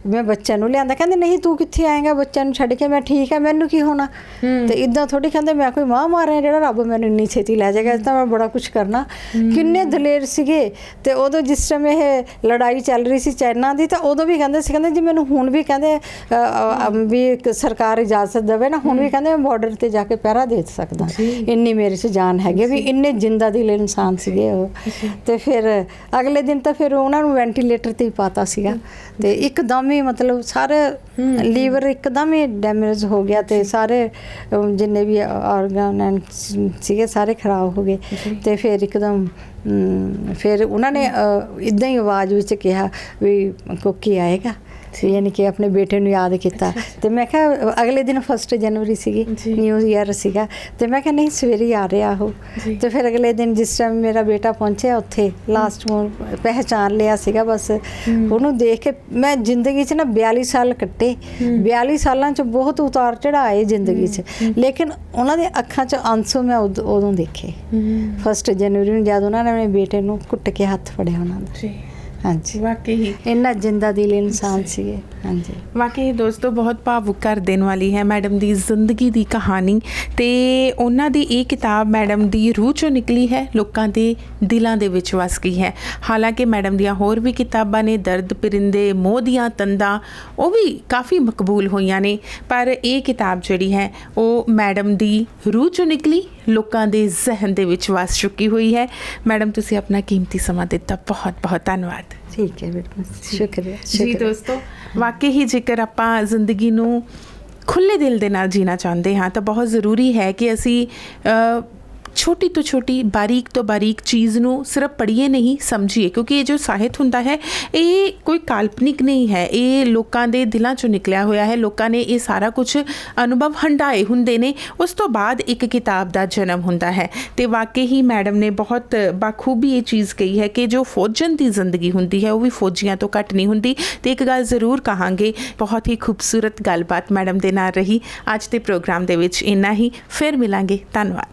ਮੈਂ ਬੱਚਿਆਂ ਨੂੰ ਲਿਆਂਦਾ। ਕਹਿੰਦੇ ਨਹੀਂ ਤੂੰ ਕਿੱਥੇ ਆਏਂਗਾ ਬੱਚਿਆਂ ਨੂੰ ਛੱਡ ਕੇ, ਮੈਂ ਠੀਕ ਹੈ ਮੈਨੂੰ ਕੀ ਹੋਣਾ। ਤੇ ਇੱਦਾਂ ਥੋੜ੍ਹੀ ਕਹਿੰਦੇ ਮੈਂ ਕੋਈ ਮਾਂ ਮਾਰਿਆ ਜਿਹੜਾ ਰੱਬ ਮੈਨੂੰ ਇੰਨੀ ਛੇਤੀ ਲੈ ਜਾਏਗਾ, ਤਾਂ ਮੈਂ ਬੜਾ ਕੁਛ ਕਰਨਾ। ਕਿੰਨੇ ਦਲੇਰ ਸੀਗੇ। ਤੇ ਉਦੋਂ ਜਿਸ ਟਾਈਮ ਇਹ ਲੜਾਈ ਚੱਲ ਰਹੀ ਸੀ ਚਾਈਨਾ ਦੀ, ਤਾਂ ਉਦੋਂ ਵੀ ਕਹਿੰਦੇ ਸੀ, ਕਹਿੰਦੇ ਜੀ ਮੈਨੂੰ ਹੁਣ ਵੀ ਕਹਿੰਦੇ ਵੀ ਸਰਕਾਰ ਇਜਾਜ਼ਤ ਦੇਵੇ ਨਾ, ਹੁਣ ਵੀ ਕਹਿੰਦੇ ਮੈਂ ਬਾਰਡਰ ਤੇ ਜਾ ਕੇ ਪਹਿਰਾ ਦੇ ਸਕਦਾ, ਇੰਨੀ ਮੇਰੇ 'ਚ ਜਾਨ ਹੈਗੀ ਵੀ ਇੰਨੇ ਜਿੰਦਾ ਦਿਲ ਇਨਸਾਨ ਸੀਗੇ ਉਹ। ਤੇ ਫਿਰ ਅਗਲੇ ਦਿਨ ਤਾਂ ਫਿਰ ਉਹਨਾਂ ਨੂੰ ਵੈਂਟੀਲੇਟਰ ਤੇ ਹੀ ਪਾਤਾ ਸੀਗਾ। ਤੇ ਇੱਕਦਮ ਹੀ ਮਤਲਬ ਸਾਰੇ ਲੀਵਰ ਇੱਕਦਮ ਹੀ ਡੈਮੇਜ ਹੋ ਗਿਆ ਤੇ ਸਾਰੇ ਜਿੰਨੇ ਵੀ ਆਰਗਨ ਸੀਗੇ ਸਾਰੇ ਖਰਾਬ ਹੋ ਗਏ। ਤੇ ਫਿਰ ਇੱਕਦਮ ਫਿਰ ਉਹਨਾਂ ਨੇ ਇੱਦਾਂ ਹੀ ਆਵਾਜ਼ ਵਿੱਚ ਕਿਹਾ ਵੀ ਕੋਕੀ ਆਏਗਾ, ਯਾਨੀ ਕਿ ਆਪਣੇ ਬੇਟੇ ਨੂੰ ਯਾਦ ਕੀਤਾ। ਤੇ ਮੈਂ ਕਿਹਾ ਅਗਲੇ ਦਿਨ 1 ਜਨਵਰੀ ਸੀਗੀ, ਨਿਊ ਈਅਰ ਸੀਗਾ। ਤੇ ਮੈਂ ਕਿਹਾ ਨਹੀਂ ਸਵੇਰੇ ਆ ਰਿਹਾ ਉਹ। ਤੇ ਫਿਰ ਅਗਲੇ ਦਿਨ ਜਿਸ ਟਾਈਮ ਮੇਰਾ ਬੇਟਾ ਪਹੁੰਚਿਆ ਉੱਥੇ, ਲਾਸਟ ਨੂੰ ਪਹਿਚਾਨ ਲਿਆ ਸੀਗਾ। ਬਸ ਉਹਨੂੰ ਦੇਖ ਕੇ ਮੈਂ ਜ਼ਿੰਦਗੀ 'ਚ ਨਾ 42 ਸਾਲ ਕੱਟੇ। 42 ਸਾਲਾਂ 'ਚ ਬਹੁਤ ਉਤਾਰ ਚੜ੍ਹਾਏ ਜ਼ਿੰਦਗੀ 'ਚ, ਲੇਕਿਨ ਉਹਨਾਂ ਦੇ ਅੱਖਾਂ 'ਚ ਆਂਸੂ ਮੈਂ ਉਦੋਂ ਦੇਖੇ 1 ਜਨਵਰੀ ਨੂੰ, ਜਦ ਉਹਨਾਂ ਨੇ ਆਪਣੇ ਬੇਟੇ ਨੂੰ ਘੁੱਟ ਕੇ ਹੱਥ ਫੜਿਆ ਉਹਨਾਂ ਦਾ। ਹਾਂਜੀ, ਵਾਕਈ ਇੰਨਾ ਜਿੰਦਾ ਦਿਲ ਇਨਸਾਨ ਸੀਗੇ। ਹਾਂਜੀ, ਵਾਕਈ ਦੋਸਤੋ ਬਹੁਤ ਭਾਵੁਕ ਕਰ ਦੇਣ ਵਾਲੀ ਹੈ ਮੈਡਮ ਦੀ ਜ਼ਿੰਦਗੀ ਦੀ ਕਹਾਣੀ। ਤੇ ਉਹਨਾਂ ਦੀ ਇਹ ਕਿਤਾਬ ਮੈਡਮ ਦੀ ਰੂਹ 'ਚੋਂ ਨਿਕਲੀ ਹੈ, ਲੋਕਾਂ ਦੇ ਦਿਲਾਂ ਦੇ ਵਿੱਚ ਵਸ ਗਈ ਹੈ। ਹਾਲਾਂਕਿ ਮੈਡਮ ਦੀਆਂ ਹੋਰ ਵੀ ਕਿਤਾਬਾਂ ਨੇ, ਦਰਦ ਪਰਿੰਦੇ, ਮੋਹ ਦੀਆਂ ਤੰਦਾਂ, ਉਹ ਵੀ ਕਾਫੀ ਮਕਬੂਲ ਹੋਈਆਂ ਨੇ। ਪਰ ਇਹ ਕਿਤਾਬ ਜਿਹੜੀ ਹੈ ਉਹ ਮੈਡਮ ਦੀ ਰੂਹ 'ਚੋਂ ਨਿਕਲੀ, ਲੋਕਾਂ ਦੇ ਜ਼ਿਹਨ ਦੇ ਵਿੱਚ ਵਸ ਚੁੱਕੀ ਹੋਈ ਹੈ। ਮੈਡਮ ਤੁਸੀਂ ਆਪਣਾ ਕੀਮਤੀ ਸਮਾਂ ਦਿੱਤਾ, ਬਹੁਤ ਬਹੁਤ ਧੰਨਵਾਦ। ਠੀਕ ਹੈ ਬੇਟਾ, ਸ਼ੁਕਰੀਆ। ਜੀ ਦੋਸਤੋ, ਵਾਕਈ ਹੀ ਜੇਕਰ ਆਪਾਂ ਜ਼ਿੰਦਗੀ ਨੂੰ ਖੁੱਲ੍ਹੇ ਦਿਲ ਦੇ ਨਾਲ ਜੀਣਾ ਚਾਹੁੰਦੇ ਹਾਂ ਤਾਂ ਬਹੁਤ ਜ਼ਰੂਰੀ ਹੈ ਕਿ ਅਸੀਂ ਛੋਟੀ ਤੋਂ ਛੋਟੀ, ਬਾਰੀਕ ਤੋਂ ਬਾਰੀਕ ਚੀਜ਼ ਨੂੰ ਸਿਰਫ ਪੜ੍ਹੀਏ ਨਹੀਂ, ਸਮਝੀਏ। ਕਿਉਂਕਿ ਇਹ ਜੋ ਸਾਹਿਤ ਹੁੰਦਾ ਹੈ ਇਹ ਕੋਈ ਕਾਲਪਨਿਕ ਨਹੀਂ ਹੈ, ਇਹ ਲੋਕਾਂ ਦੇ ਦਿਲਾਂ 'ਚੋਂ ਨਿਕਲਿਆ ਹੋਇਆ ਹੈ। ਲੋਕਾਂ ਨੇ ਇਹ ਸਾਰਾ ਕੁਝ ਅਨੁਭਵ ਹੰਢਾਏ ਹੁੰਦੇ ਨੇ, ਉਸ ਤੋਂ ਬਾਅਦ ਇੱਕ ਕਿਤਾਬ ਦਾ ਜਨਮ ਹੁੰਦਾ ਹੈ। ਤੇ ਵਾਕਈ ਹੀ ਮੈਡਮ ਨੇ ਬਹੁਤ ਬਾਖੂਬੀ ਇਹ ਚੀਜ਼ ਕਹੀ ਹੈ ਕਿ ਜੋ ਫੌਜਨ ਦੀ ਜ਼ਿੰਦਗੀ ਹੁੰਦੀ ਹੈ ਉਹ ਵੀ ਫੌਜੀਆਂ ਤੋਂ ਘੱਟ ਨਹੀਂ ਹੁੰਦੀ। ਤੇ ਇੱਕ ਗੱਲ ਜ਼ਰੂਰ ਕਹਾਂਗੇ, ਬਹੁਤ ਹੀ ਖੂਬਸੂਰਤ ਗੱਲਬਾਤ ਮੈਡਮ ਦੇ ਨਾਲ ਰਹੀ। ਅੱਜ ਦੇ ਪ੍ਰੋਗਰਾਮ ਦੇ ਵਿੱਚ ਇੰਨਾ ਹੀ, ਫਿਰ ਮਿਲਾਂਗੇ। ਧੰਨਵਾਦ।